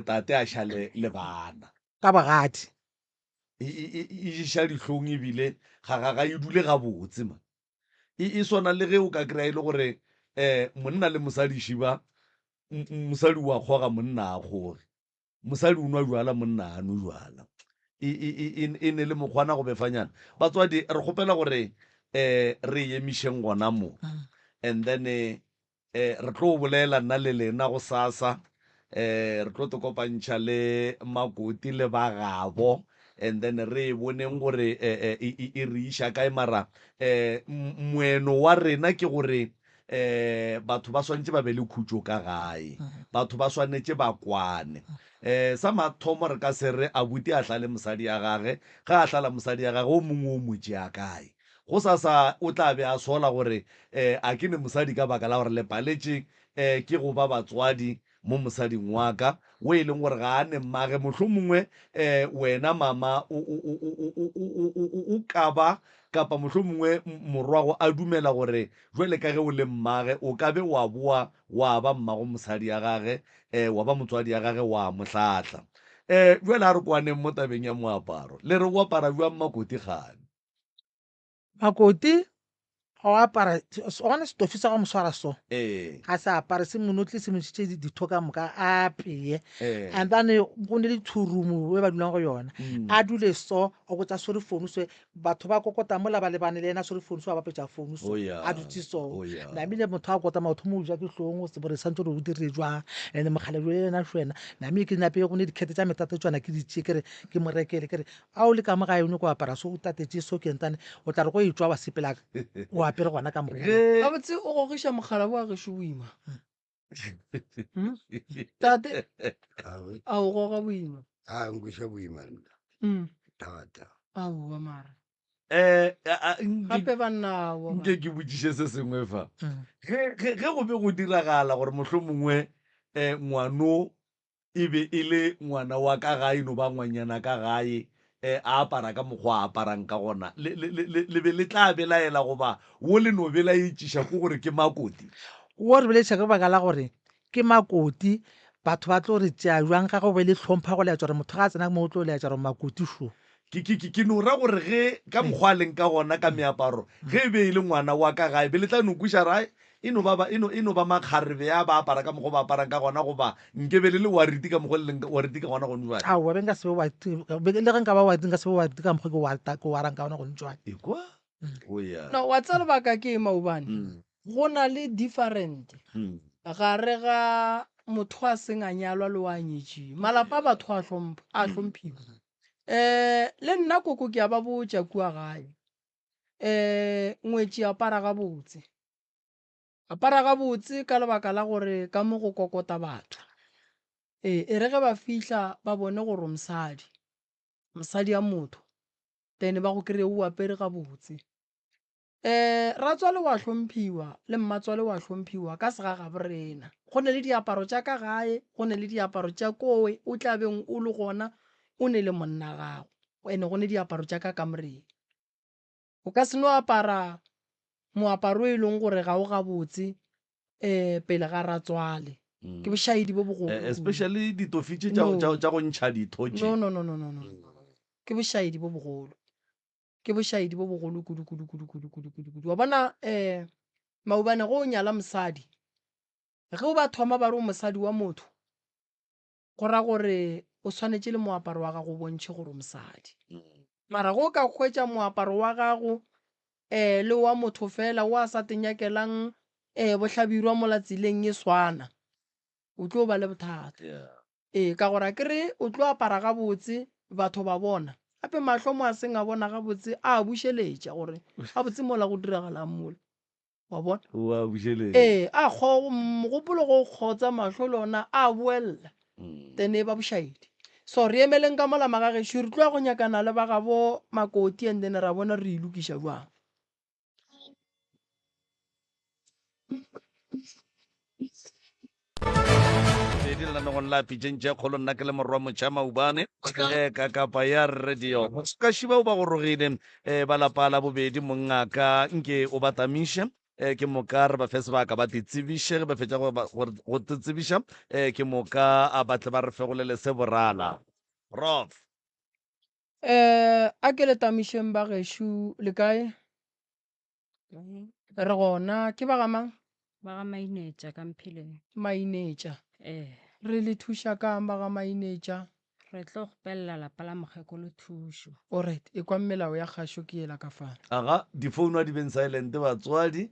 E: tate a šale le bana
A: ka bogadi
E: e šiša dihlong ebile ga e dule gabotse ma e swana le ge o ka kry-a e le gore monna le mosadi šiba mosadi wa kgoga monna a kgoge mosadi o nwa jwala monna a no jwala e ne le mokgwana go befanyana batswadi re kgopela gore re emišeng gona mo and then re tlo bolela nna le lena go sasa re tlo kopantšha le Makoti le Bagabo and then re boneng gore e re iša kae mara moeno wa rena ke gore batho ba swantse ba be le khutso ka gae batho ba swanetse ba kwane sa mathomo re ka se re abuti a hlale mosadi ya gage ga a hlala mosadi ya gage o mongwe o motse ya kae go sasa o tla be a sola gore a ke ne mosadi ka baka la gore le paletše ke go ba batswadi mo mosading wa ka o e leng gore ga a ne mmage mohlomongwe wena mama o ka ba kapa mohlomongwe morwago a dumela gore jwale ka ge o le mmage o ka be wa boa wa ba mmago mosadi ya gage wa ba motswadi ya gage wa mohlahla jwale a re kwaneng mo tabeng ya moaparo le re o apara jwang Makoti gane
A: Makoti go apara gone stofi sa go moswara so ga se apare se monotle se mošitše ditho ka moka a apeye and then go ne le thurumo e ba dulang go yona a dule so o botsa sore founu se batho ba kokota mola ba lebane le ena sore founu se ba bapetša founu so a dutse so namile motho a kota motho mo ja ke hlong se bore santse re o dire jwang ene mogale le ena shwena namile ke napeye go ne dikhete tša metate tswana ke ditše kere ke morekele kere a o le ka moga yone go apara so o tatetše so ke ntane o tla re go etswa wa sepela o apere gona ka moga
B: a botse o gogiša mogala bo a gešo boima tate a o goga boima
C: a nkuša boima thata
B: a boa mara gape banna
E: nke ke botšiše se sengwe fa ge go be go diragala gore mohlomongwe ngwano e be e le ngwana wa ka gae no ba ngwanyana ka gae a apara ka mokgwa a aparang ka gona le be le tla belaela goba wo le no bela itšiša ko gore ke Makoti
A: wo re beletša ka baka la gore ke Makoti batho ba tlo re tšea jwang ga go be le tlhompha go leatša gore motho ga a tsena mo o tlo leatša gore Makoti sho
E: ke no ra gore ge ka mokgwa a leng ka gona ka meaparo ge e be e le ngwana wa ka gae be le tla nokuša rae e no ba makgarebe ya ba apara ka mokgwa ba aparang ka gona goba nke be le wariti ka mokgwa le wariti ka gona gone jwale
A: aowa be nka sebe le ge nka ba wariti nka sebe wariti ka mokgwa ke warang ka gona gone jwale
E: ekwa
B: no wa tsa lebaka ke maobane go na le different gare ga motho a seng a nyalwa le wa nyetšeng malapa batho a hlomphiwa le nna koko ke a ba botša kua gae ngwetši apara gabotse ka lebaka la gore ka mo go kokota batho e re ge ba fihla ba bone gore mosadi ya motho then ba go kry-e o apere gabotse ratswale wa hlomphiwa le mmatswale wa hlomphiwa ka segaga borena go ne le diaparo tša ka gae go ne le diaparo tša kowe o tla beng o le gona o ne le monna gago ene go ne diaparo tša ka morena o ka se no apara moaparo e leng gore ga o gabotse pele ga ratswale ke bošaedi bo bogolo
E: especially ditofitše tša go ntšha dithoše
B: no ke bošaedi bo bogolo kudu wa bona maobane go o nyala mosadi ge o ba thoma ba re o mosadi wa motho go ra gore o swanetše le moaparo wa gago o bontšhe gore mosadi mara go ka hwetša moaparo wa gago le wa motho fela o a sa tenyakelang bohlabirwa mo latsileng e swana o tlo ba le bothata ka gore a kere o tlo apara gabotse batho ba bona gape mahlo mo a seng a bona gabotse a bušeletša gore gabotse mola go diragalang mola wa bona mogopolo go kgotsa mahlo le ona a boelela then e ba bošaedi so re emeleng ka mola magagešo re tloa go nyakana le ba gabo Makoti and then ra bona re ilokiša jwang.
E: pedi lenanegong la pitšentše kgolo nna ke le morwa motšha maubane ka kapa ya radio ka šiba o ba go rogile ba lapa la bobedi mongaka nke o batamiše ke moka re ba fe sebaka ba titsebiše ba fetša go titsebiša ke moka a batle ba re fegolele se borala prof
B: A ke le tamišeng ba gešo le kae re gona ke ba gamang
F: ba ga Mainetša ka Mphileng.
B: Mainetša re le thuša ka ba ga Mainetša
F: Re tlo gopelela lapa la mokgekolo thušo.
B: orit e kwa melao ya kgašo ke ela ka fana
E: aga difounu a di beng silent batswadi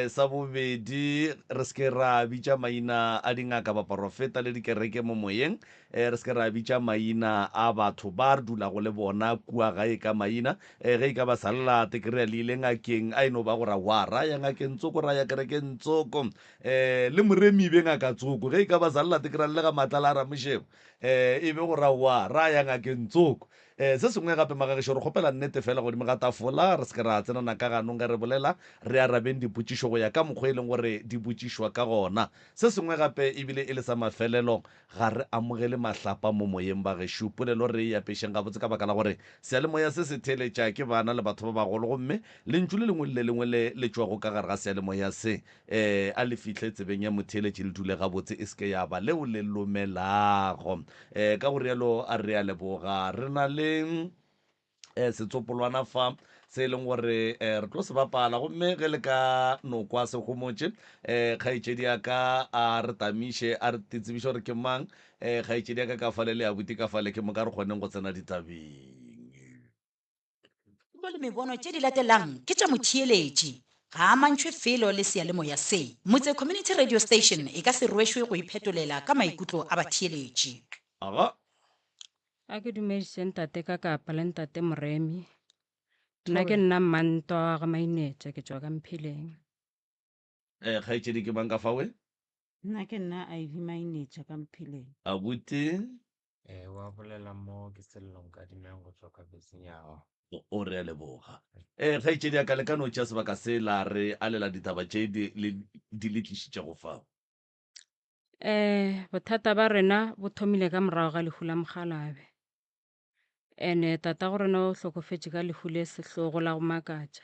E: sa bobedi re seke ra bitša maina a dingaka baporofeta le dikereke mo moyeng re seke ra bitša maina a batho ba re dulago le bona kua gae ka maina ge e ka ba salelate ke re le ile ngakeng a eno ba gore wa raya ngakeng tsoko raya kerekeng tsoko le moremi be ngaka tsoko ge e ka ba salelate ke ra le ga matla la ramošebo e be gore wa raya ngakeng tsoko se sengwe gape magagešo re kgopela nnete fela godimo ga tafola re seke ra tsenana ka ganong ge re bolela re arabeng dipotšišo go ya ka mokgwa e leng gore di botšišwa ka gona se sengwe gape ebile e le sa mafelelo ga re amogele mahlapa mo moyeng ba gešo polelo re e apešeng gabotse ka baka la gore sealemoya se se theletša ke bana le batho ba bagolo gomme lentšu le lengwe le lengwe le tšwago ka gare ga sealemoya se a le fihle tsebeng ya motheletše le dule gabotse e seke ya ba leo le lomelago ka go rialo a re a leboga re na le setsopolwana fa se e leng gore re tlo se bapala gomme ge le ka nokwa se gomotse kgaetšedi ya ka a re tamiše a re titsebiše gore ke mang kgaetšedi ya ka fale le abuti ka fale ke mo ka re kgoneng go tsena ditabeng
G: le mebono tše di latelang ke tša motheeletši ga a mantšhwe felo le sealemoya se motse community radio station e ka se rwešwe go iphetolela ka maikutlo a batheeletši.
E: aga
F: A ke dumediše ntate ka kapa le ntate Moremi. Nna ke nna Mmantwa ga Mainetša ke tšwa ka Mphileng.
E: kgaetšedi ke bang ka fawe
H: Nna ke nna Ivy Mainetša ka Mphileng.
E: abuti
I: wa bolela mo ke selelong ka dimeng go tswa ka besenyago
E: o re a leboga kgaetšedi ya ka le ka no tšea sebaka se la re a lela ditaba tše di le tlišitše go fao
F: Bothata ba rena bo thomile ka morago ga lehu la Mogalabe. Tata go rena o hlokofetše ka lehu le sehlogo la go makatša.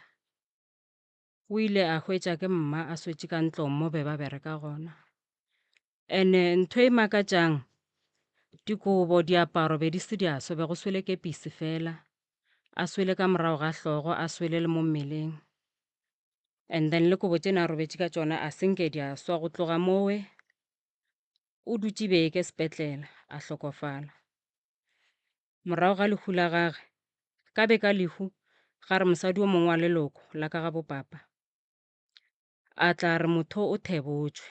F: O ile a hwetša ke mma a swetše ka ntlong mo be ba bereka gona. Ntho e makatšang dikobo diaparo be di se di a so be go swele kepisi fela a swele ka morago ga hlogo a swele le mo mmeleng and then le kobo tšena a robetše ka tšona a senke di a swa go tloga mowe o dutše beke sepetlela a hlokofala morago ga lehu la gage ka be ka lehu ga re mosadi o mongwe wa leloko la ka ga bopapa a tla re motho o thebotšwe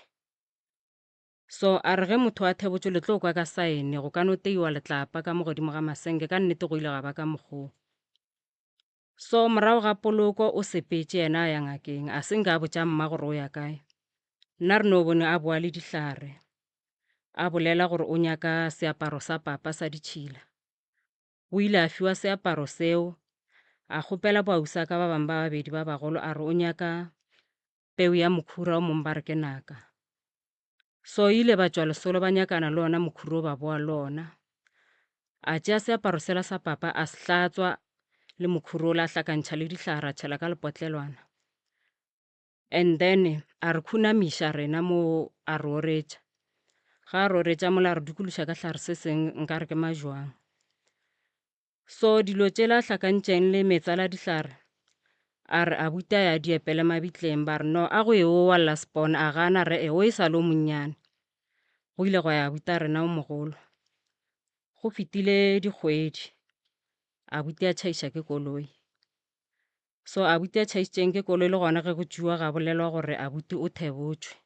F: so a re ge motho a thebotšwe le tlo kwa ka saene go ka no teiwa letlapa ka mo godimo ga masenke ka nnete go ile ga ba ka mokgwa so morago ga poloko o sepetše yena a ya ngakeng a se nka botša mma gore o ya kae nna re no bone a boa le dihlare a bolela gore o nyaka seaparo sa papa sa ditšhila o ile a fiwa seaparo seo a kgopela bausa ka ba bang ba babedi ba bagolo a re o nyaka peu ya mokhura o mongwe ba re ke naka so ile ba tšwa lesolo ba nyakana le ona mokhura o ba boa le ona a tšea seaparo sela sa papa a se hlatswa le mokhura o la hlakantšha le dihlahara tšhela ka lepotlelwana and then a re khunamiša rena mo a re oretša ga a re oretša mola re dukuluša ka hlare se seng nka re ke majwang so dilo tšela hlakantšeng le metsala dihlare a re a buta ya diepele mabitleng ba re no a go eo wa laspon a gana re o e sa lo monnyane go ile go ya buta rena o mogolo go fitile dikgwedi a buta tšhaiša ke koloi so a buta tšhaišitšeng ke koloi le gona ge go tšewa ga bolelwa gore a buti o thebotšwe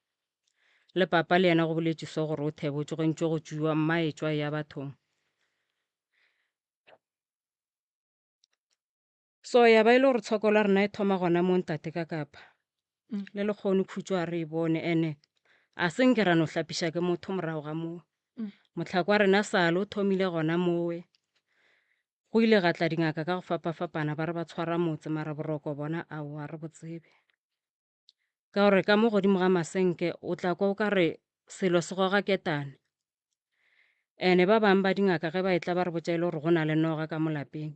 F: le papa le yena go boletše so gore o thebotšwe go ntšwe go tšewa mma e tšwa ya bathong so ya ba ile gore tshokola rena e thoma gona mo ntate ka kapa le lekgone khutšo a re e bone ene a se nke ra no hlapiša ke motho morago ga moo motlhako wa rena sale o thomile gona mowe go ile ga tla dingaka ka go fapa-fapana ba re ba tshwara motse mara boroko bona ao a re botsebe ka gore ka mo godimo ga masenke o tla kwa o ka re selo se goga ketane ene ba bangwe ba dingaka ge ba etla ba re botsa ile gore go na le noga ka molapeng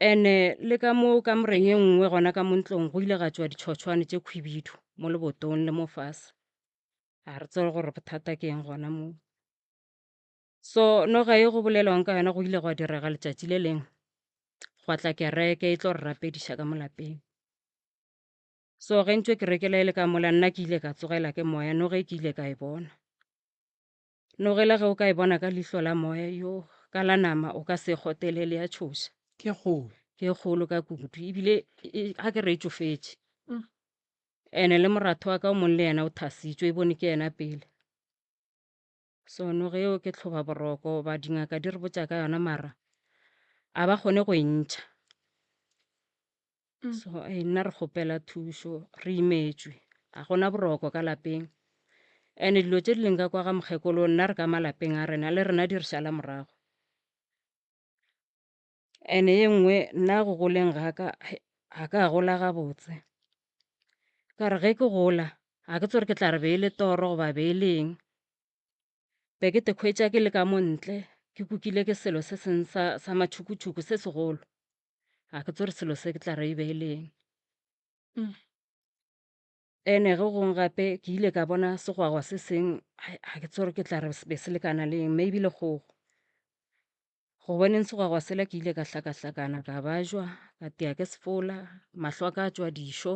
F: ene le ka mo ka moreng e nngwe gona ka montlong go ile ga tswa ditšhotšhwane tše khwibidu mo lebotong le mo fase a re tsere gore bothata ke eng gona moo so noga e go bolelwang ka yona go ile go direga letšatši le leng gwa tla kereke e tlo re rapediša ka molapeng so ge ntšwe kerekela e le ka mola nna ke ile ka tsogela ke moya noge ke ile ka e bona nogela ge o ka e bona ka lihlo la moya yo ka la nama o ka se kgotelele ya tšhoša
B: ke kgolo
F: ke kgolo ka kudu ebile ga ke re e tšofetše ene le moratho wa ka o mong le yena o thasitšwe e bone ke yena pele so noge eo ke tlhoba boroko ba dingaka di re botša ka yona mara a ba kgone go e ntšha so nna re kgopela thušo re imetšwe a gona boroko ka lapeng ene dilo tše di leng ka kwa ga mokgekolo nna re ka malapeng a rena le rena di re šala morago ene ye nngwe nna go goleng ga ka gola gabotse ka re ge ke gola ga ke tsore ke tla re beele toro goba beeleng be ke tekgwetša ke le ka montle ke kukile ke selo se seng sa matšhukutšhuku se segolo ga ke tsore selo se ke tla re e beeleng ene ge gongwe gape ke ile ka bona segwagwa se seng ga ke tsore ke tla re be se lekana le eng maybe le kgogo go boneng segwagwa sela ke ile ka hlakahlakana ka bajwa ka tea ke sefola mahlo a ka tšwa dišo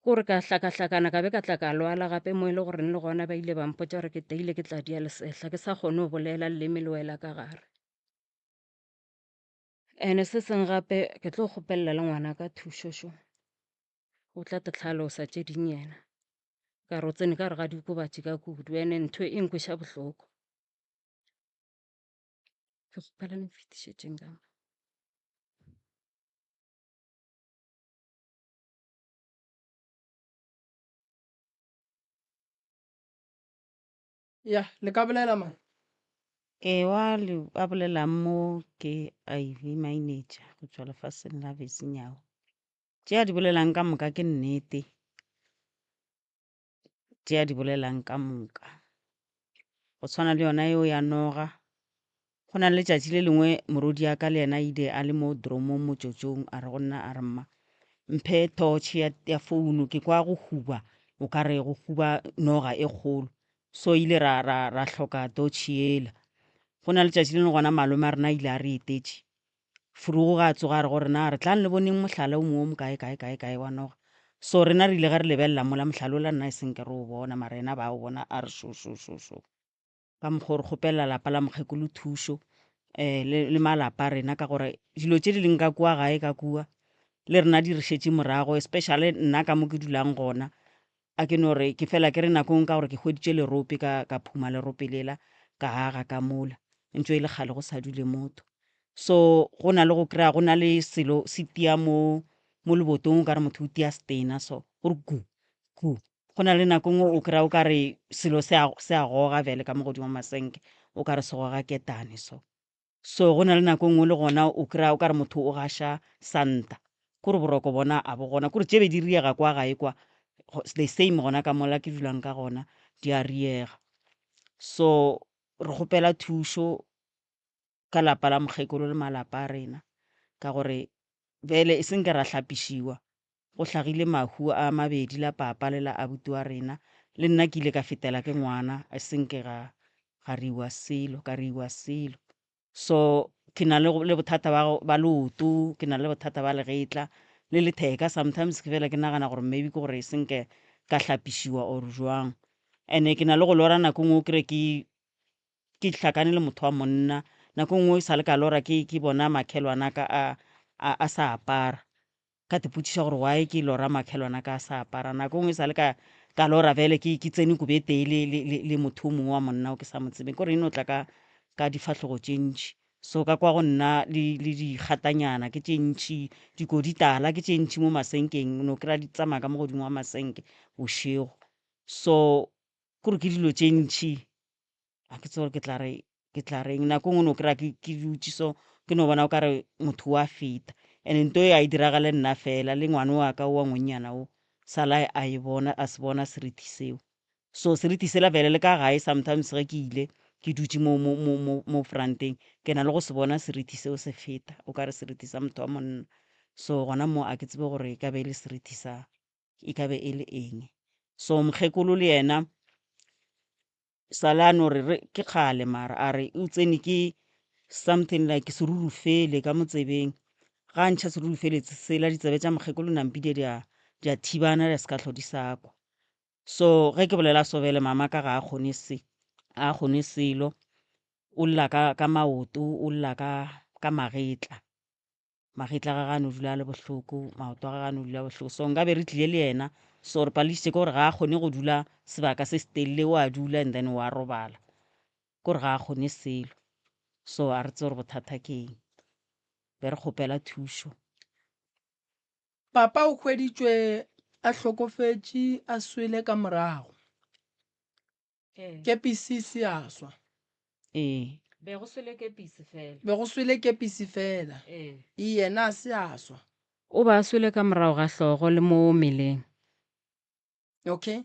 F: kore ka hlakahlakana ka be ka tla ka lwala gape mo e le gore le gona ba ile ba mpotša gore ke teile ke tla dia lesehla ke sa kgone go bolela leleme le wela ka gare ene se seng gape ke tlo kgopelela le ngwana ka thušošo o tla te tlhalosa tše ding yena ka re o tsene ka re ga diokobatši ka kudu ene ntho e nkweša bohloko ke kgopela le mfetišetšeng ka
B: ya le ka bolela mang
H: wa le a bolelang mo ke Ivy Manager go tswa lefaseng la Besinyawo tše a di bolelang ka moka ke nnete tše a di bolelang ka moka go tshwana le yona eo ya noga go na le letšatši le lengwe morodi ya ka le yena ile a le mo dromong motsotšong a re go nna a re mma mphe torch ya founu ke kwa go huba o ka re go huba noga e kgolo so ile ra hloka torch ela go na le letšatši le gona malome a rena ile a re etetše furugo ga tsoga re gore na re tlang le boneng mohlala o mongwe mo kae wa noga so rena re ile ga re lebelela mola mohlala o la nna e seng ke re o bona mara ena ba o bona a re sho ka mokgwa re kgopela lapa la mokgekolo thušo le malapa a rena ka gore dilo tše di leng ka kua gae ka kua le rena di re šetše morago especially nna ka mo ke dulang gona a ke no re ke fela ke re nakong ka gore ke hweditše lerope ka phuma lerope lela ka aga ka mola ntšwe e le kgale go sa dule motho so go na le go kry-a go na le selo se tia mo lebotong o ka re motho o tia stena so gore ku go na le nakong o kry-a o ka re selo se a goga bjale ka mo godimo masenke o ka re se goga ketane so go na le nako nngwe le gona o kry-a o ka re motho o gaša santa kore boroko bona a bo gona kore tše be di riega kwa gae kwa the same gona ka mola ke dulang ka gona di a riega so re kgopela thušo ka lapa la mokgekolo le malapa a rena ka gore bjale e seng ke ra hlapišiwa go hlagile mahu a mabedi la papa le la abuti wa rena le nna ke ile ka fetela ke ngwana e seng ke ka riwa selo so ke na le bothata ba leoto ke na le bothata ba legetla le letheka sometimes ke fela ke nagana gore maybe ke gore e seng ke ka hlapišiwa or jwang ene ke na le go lora nako ngwe o kry ke hlakane le motho wa monna nako ngwe sa le ka lora ke bona makhelwana ka a sa apara ka tepotšiša gore wae ke lora makhelwana ka a sa apara nako ngwe sa le ka lora vele ke tsene kubetee le motho o mongwe wa monna o ke sa motsebeng kore eno tla ka difahlogo tše ntši so ka kwa go nna le dikgatanyana ke tše ntši dikoditala ke tše ntši mo masenkeng no kry-a di tsamaya ka mo godimo wa masenke bošego so kore ke dilo tše ntšhi a ke tsore ke tla reng nako ngwe no kry-a ke dutse so ke no bona o kare motho wa feta and nto e a e diragale nna fela le ngwane wa ka wa ngwenyana o sala a se bona seriti seo so seriti sela fele le ka gae sometimes ge ke ile ke dutse mo fronteng ke na le go se bona seriti seo se feta o kare seriti sa motho wa monna so gona mo a ke tsebe gore e ka be e le seriti sa e ka be e le eng so mokgekolo le yena salano ke kgale mara a re o tsene ke something like serurufele ka motsebeng ga ntšha serurufele sela ditsebe tša mokgekolo nampide di a thibana di ska tlhodi sakwa so ge ke bolela sobele mama ka ga a kgone selo o lla ka maoto o lla ka magetla ga gano dula le bohloko maoto ga gano dula bohloko so nka be re tlile le yena so re pališitše ke gore ga a kgone go dula sebaka se stelele wa dula and then wa robala kore ga a kgone selo so a re tse gore bothata ke eng be re kgopela thušo
B: papa o hweditšwe a hlokofetše a swele ka morago kepisi se a swa
F: be go swele
B: kepisi fela e yena a se a swa
F: o ba swele ka morago ga hlogo le mo meleng
B: okay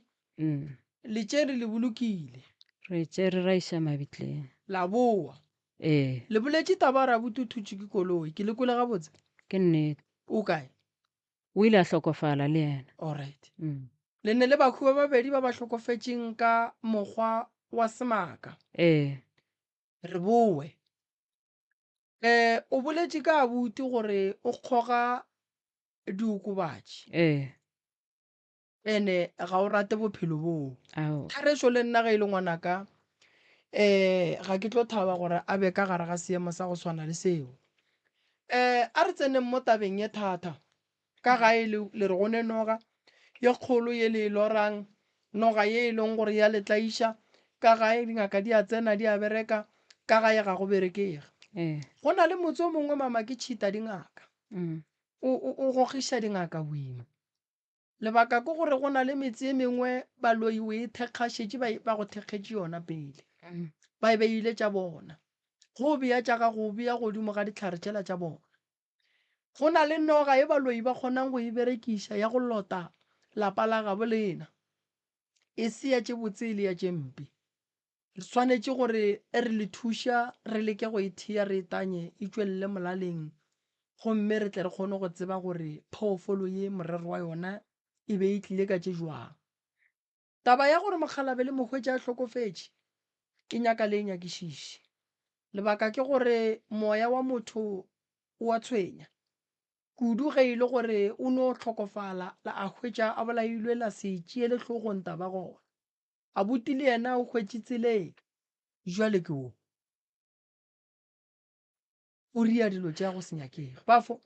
B: le tšere le bolokile
F: re tšere ra iša mabitleng
B: la boa le boletše taba ra botuthutše ke koloi ke le kole gabotse
F: ke nnete
B: o kae
F: o ile a hlokofala le yena
B: alright le ne le bakhu ba babedi ba ba hlokofetšeng ka mokgwa wa semaka re bowe o boletše ka abuti gore o kgoga diokobatši ene ga o rate bophelo boo thareso le nna ga e le ngwanaka ga ke tlo thaba gore a be ka gare ga seemo sa go swana le seo a re tseneng mo tabeng ye thata ka gae le re gone noga ye kgolo ye le lorang noga ye e leng gore ya letlaiša ka gae dingaka di a tsena di a bereka ka gae ga go berekega go na le motse o mongwe mama ke tšhita dingaka o gogiša dingaka boima lebaka ke gore go na le metse e mengwe baloi o e thekgašetše ba go thekgetše yona pele ba e beile tša bona go bea tša ga go bea godimo ga ditlhare tšela tša bona go na le noga e baloi ba kgonang go e berekiša ya go lota lapa la gabo lena e se ya tše botsele ya tše mpe re swanetše gore re le thuša re leke go ithea re tanye e tšwelele molaleng gomme re tle re kgone go tseba gore phoofolo ye morero wa yona e be e tlile ka tše jwang taba ya gore mokgalabe le mokgwetši a hlokofetše e nyaka le e nyakišiše lebaka ke gore moya wa motho o a tshwenya kudu ge e le gore o no hlokofala la a hwetša a bolailwe la se tšeele hlogong taba gona a buti le yena o hwetše tseleng jwale ke o ria dilo tša go se nyakege bafo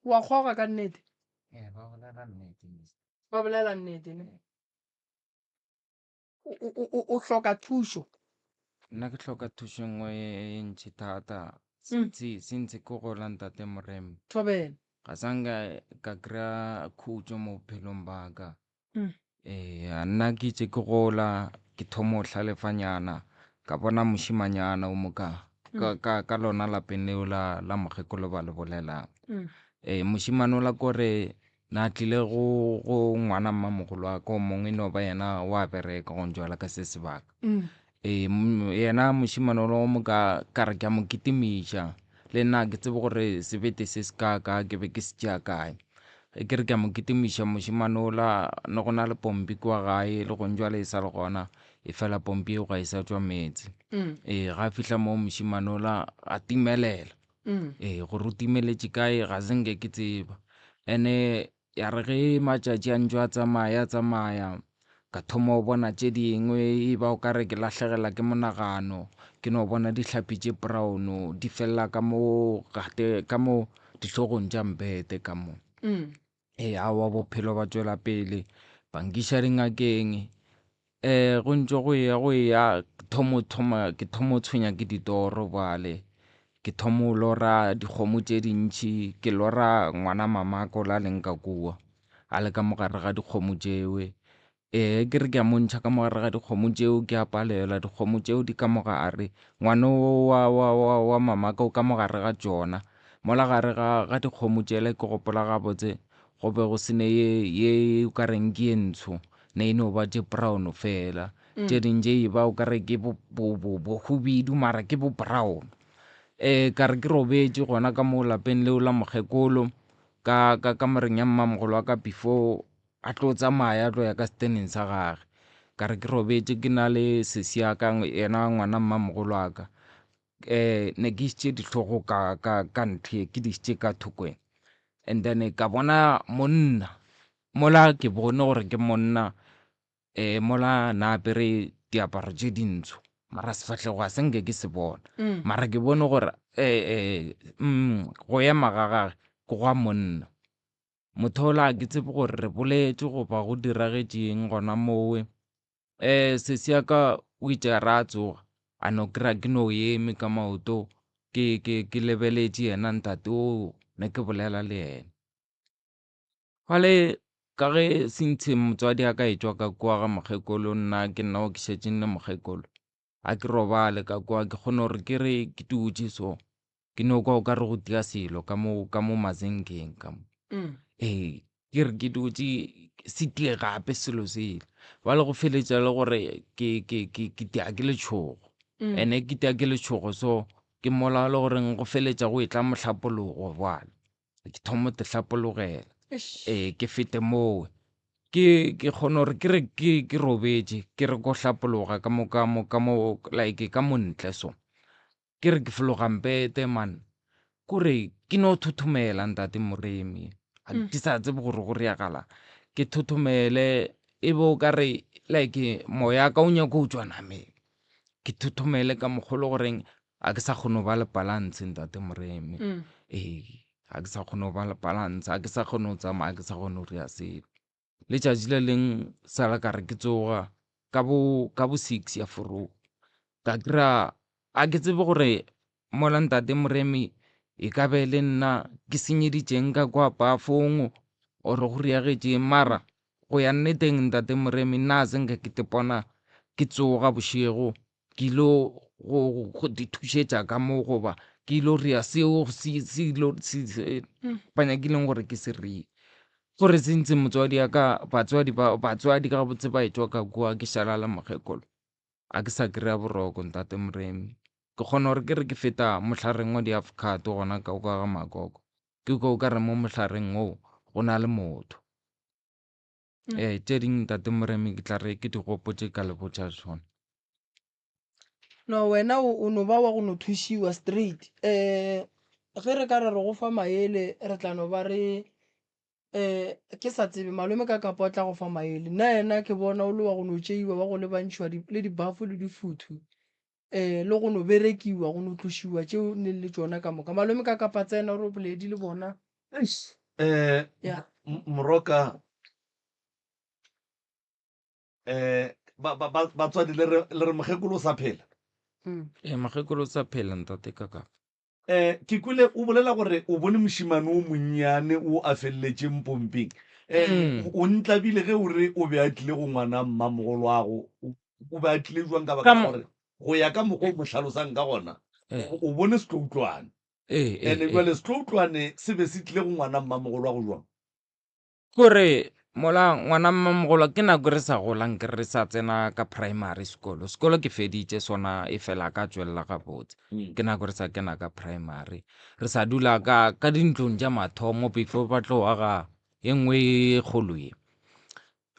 B: wa kgoga ka nnete ba bolela nnete o hloka thušo
I: nna ke tlhoka thušo nngwe e ntšhi thata sintse ke gola ntate Moremi
B: thobela
I: ga sanka ka kry-a khutšo mo bophelong baka nna ke itse ke gola ke thomo o hlalefanyana ka bona mošimanyana o moka ka lona lapeng leo la mokgekolo ba le bolelang mošimane o la kore na tlile go ngwana mmamogolo wa ka o mongwe no ba yena wa bereka go njwala ka se sebaka yena mošimane o le o moka ka re ke a mo kitimiša le nna ke tsebe gore sebete se se kaka ke be ke se tšea kae ke re ke a mo kitimiša mošimane o la ne go na le pompi kwa gae le go njwala e sa le gona e fela pompi eo ga e sa tswa metsi ga a fitlha mo mošimane o la a timelela gore o timeletše kae ga senke ke tseba ene ya re ge matšatši a ntšo a tsamaya ka thoma o bona tše dingwe e ba o ka re ke lahlegela ke monagano ke no bona dihlapi tše brown di felela ka mo dihlogong tša mpete ka mo awa bophelo ba tšwela pele bankiša dingakeng go ntšwe go ya ke thomo o tshwenya ke ditoro bale ke thomo o lora dikgomo tše dintšhi ke lora ngwana mamaka o la leng ka kua a le ka mogare ga dikgomo tšewe ke re ke a montšha ka mogare ga dikgomo tšeo ke a palela dikgomo tšeo di ka mogare ngwana wa mamaka o ka mogare ga tšona mola gare ga dikgomo tšele ke gopola gabotse go be go sene ye o ka reng ke ye ntsho ne eno ba tše brown fela tše dingwe e ba o ka re ke bohubidu mara ke bo brown ka re ke robetse gona ka mo lapeng leo la mokgekolo ka moreng ya mmamogolo wa ka before a tlo tsamaya a tlo ya ka steneng sa gage ka re ke robetse ke na le sesiaka yena ngwana mmamogolo wa ka ne ke isitše ditlhogo ka nthe ke di isitše ka thokong and then ka bona monna mola ke bone gore ke monna mola na apere diaparo tše dintsho mara sefatlhego a senke ke se bona mara ke bone gore go ema ga gage ke go a monna motho ola ke tsebe gore re boletse goba go diragetšeng gona mowe sesiaka o itše a re a tsoga a no kry-a ke no eme ka maoto ke lebeletše yena ntate o ne ke bolela le yena gale ka ge sentše motswadi a ka etswa ka kua ga mokgekolo nna ke nna o ke šetšeng le mokgekolo a ke robale ka kua ke kgone gore ke re ke dutše so ke no kwa o ka re go tia selo ka mo mazenkeng ka mo ke re ke dutše se tie gape selo sele ba le go feletša le gore ke tia ke letšhogo ene ke tia ke letšhogo so ke mola le gore go feletša go e tla mohlapologo bjale ke thomo tehlapologela ke fete mowe ke kgone gore ke re ke robetse ke re ko hlapologa ka mo like ka montle so ke re ke fologampete man kore ke no thothomela ntate Moremi ke sa tsebe gore go reagala ke thothomele e bo ka re like moya ka o nyaka o tswa nameng ke thothomele ka mogolo goreng a ke sa kgone ba le balance ntate Moremi a ke sa kgone ba le balance a ke sa kgone o tsamaya a ke sa kgone o rea selo letšatši le leng sala ka re ke tsoga ka bo 6 ya foro ka kry-a a ke tsebe gore mola ntate Moremi e ka be le nna ke senyeditšeng ka kwa pafong ore go reagetšeng mara go ya nneteng ntate Moremi nna senke ke tepona ke tsoga bošego ke ilo go dithušetša ka mo goba ke ilo rea seo banyakileng gore ke se rie gore se ntse motswadi ka batswadi ka botse ba etswa ka kua ke šalala mokgekolo a ke sa kry-a boroko ntate Moremi ke kgona gore ke re ke feta mohlareng wa di-avocado gona ka kwa ga makoko ke ko ka re mo mohlareng o go na le motho tše ding ntate Moremi ke tla re ke di gopotše ka lebotša sona
B: no wena o no ba wa go no thušiwa straight ge re ka re go fa maele re tla no ba re ke sa tsebe malome ka kapa o tla go fa maele nna yena ke bona o le wa go no tšeiwa wa go lebantšhiwa le dibafo le difuthu le go no berekiwa go no tlošiwa tšeo ne le tšona ka moka malome ka kapa tsena ore boledi le bona
E: moroka batswadi le re mokgekolo o sa phela
I: mokgekolo o sa phela ntate kaka
E: ke kwele o bolela gore o bone mošimane o monnyane o a feleletšeng pompeng o ntlabile ge o re o be a tlile go ngwana mmamogolo wago o be a tlile jwang ka baka gore go ya ka mokgwa o mo tlhalosang ka gona o bone setloutlwane and jale setloutlwane se be se tlile go ngwana mmamogolo wa go jwang
I: kore mola ngwana mmamogolo ke nako re sa golang ke re sa tsena ka primary sekolo ke feditše sona e fela ka tswelela gabotse ke nako re sa kena ka primary re sa dula ka dintlong tša mathomo before ba tlo aga ye nngwe e kgolo ye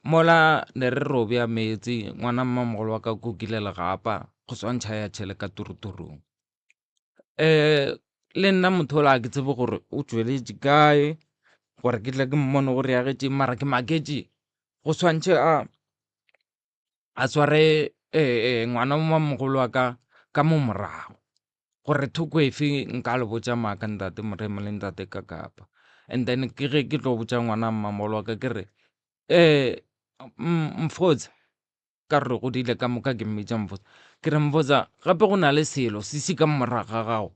I: mola ne re robja metsi ngwana mmamogolo wa ka kukile legapa go swantšha ya tšhele ka turuturung le nna motho ola ke tsebe gore o tsweletše kae gore ke tle ke mmone go reagetše mara ke maketše go swantšhe a sware ngwana mmamogolo wa ka mo morago gore thoko efe nka le botša maaka ntate Moremi le ntate Kakapa and then ke ge ke tlo botša ngwana mmamogolo wa ka ke re Mfotsa ka re go dile ka moka ke mmetša Mfotsa ke re Mfotsa gape go na le selo se ka morago ga gago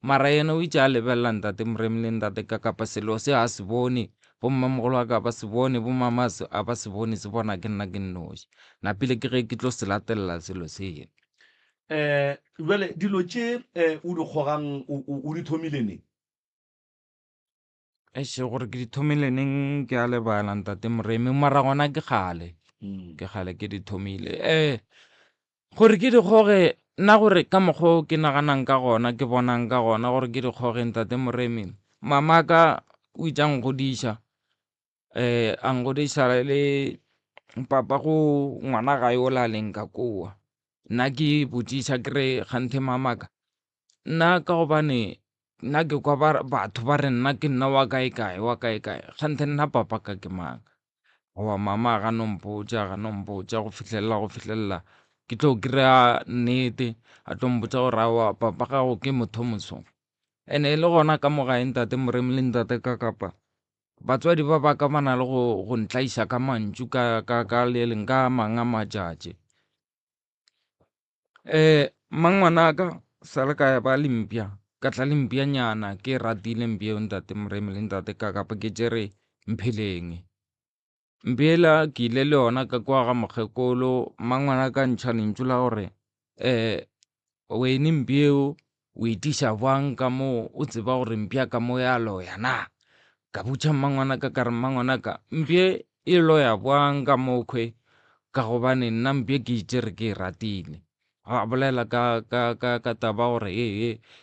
I: mara yena o itše a lebelela ntate Moremi le ntate Kakapa selo se a se bone bo mmamogolo wa ka ba se bone, bo mama a ba se bone, se bona ke nna ke nnoši. Napile ke ge ke tlo se latelela selo seno.
E: Jwale dilo tše o di kgogang o di thomile neng?
I: Gore ke di thomile neng ke a lebala ntate Moremi, mara gona ke kgale ke di thomile. Gore ke di kgoge nna, gore ka mokgwa o ke naganang ka gona, ke bonang ka gona gore ke di kgoge ntate Moremi, mama ka o itse a nkgodiša, a nkgodiša le papa go ngwana gae o la leng ka koa. Nna ke botšiša ke re kganthe mamaka, nna ka gobane nna ke kwa batho ba re nna ke nna wa kae kae kganthe nna papa ka ke mang. Goba mama ga no mpotša go fitlhelela ke tlo kry-a nnete, a tlo mpotša gore aowa papa gago ke motho moso. And-e le gona ka mogae ntate Moremi le ntate ka kapa, batswadi ba baka ba na le go ntlaiša ka mantšu ka le leng ka mang a matšatši. Mangwanaka sa le ka ba lempia, ka tla lempianyana, ke ratile mpieo ntate Moremi le ntate ka kapa, ke tšere mpheleng. Mpeela ke ile le yona ka kwa ga mokgekolo, mangwanaka ntšha lentšu la gore wene mpieo o itiša bwang ka mo o tseba gore mpia ka mo ya loya na. Ka botša mangwanaka ka re mangwanaka mpie e loya bwang ka mo kwe, ka gobane nna mpie ke itšere ke ratile. A bolela ka taba gore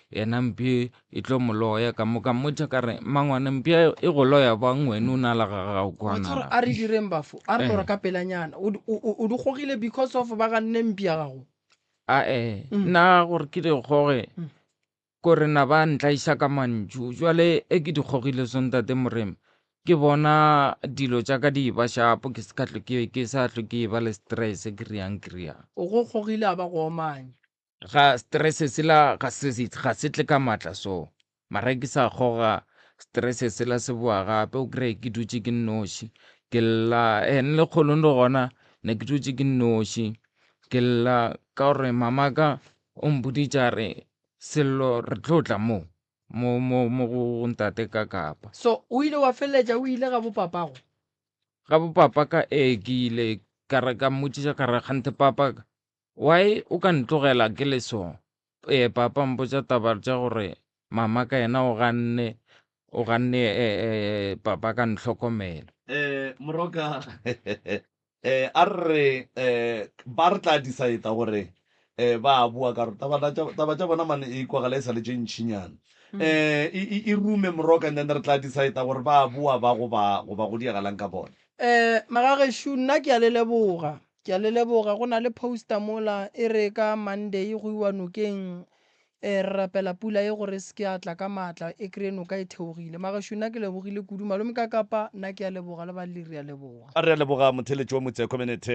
I: yena mpie e tlo moloya ka mo, ka mmotša ka re mangwana mpie e go loya bwang wena o na la gagao kwana.
B: A re direng bafo, a re lora ka pelanyana o di kgogile because of ba ganne mpia gago?
I: Nna gore ke di kgoge kore na ba ntlaiša ka mantšu, jwale ke di kgogile sontate Moremi, ke bona dilo tša ka di ba shapo, ke sa tlo ke ba le stress ke riang.
B: O go kgogile a ba go omanya?
I: Ga stress sela ga se tle ka matla so, mara ke sa kgoga stress sela se boa gape, o kry ke dutše ke nnoši, ke lla le kgolong le gona ne ke dutše ke nnoši, ke lla ka gore mamaka o mpoditša re sello re tlo tla mo go ntate ka kapa.
B: So o ile wa feleletša o ile ga bopapago?
I: Ga bopapa ka ke ile ka re ka mmotšiša ka re kganthe papa ka, why o ka ntlogela ke le so? Papa mpotša taba tša gore mama ka yena o ganne papa ka ntlhokomela.
E: Moroka a re ba re tla decide gore ba bua ka taba tša bona mane e kwagala e sa le tše ntšhinyana. E rume Moroka, and then re tla decide gore ba bua ba goba go diagalang ka bona.
B: Magagesho, nna ke a le leboga, go na le poster mola e re ka Monday go iwa nokeng, re rapela pula e gore se ke atla ka matla e kry noka e theogile. Magagesho, nna ke lebogile kudu, malome ka kapa nna ke a leboga le ba le re a leboga.
E: A re a leboga motheletši wa motse community.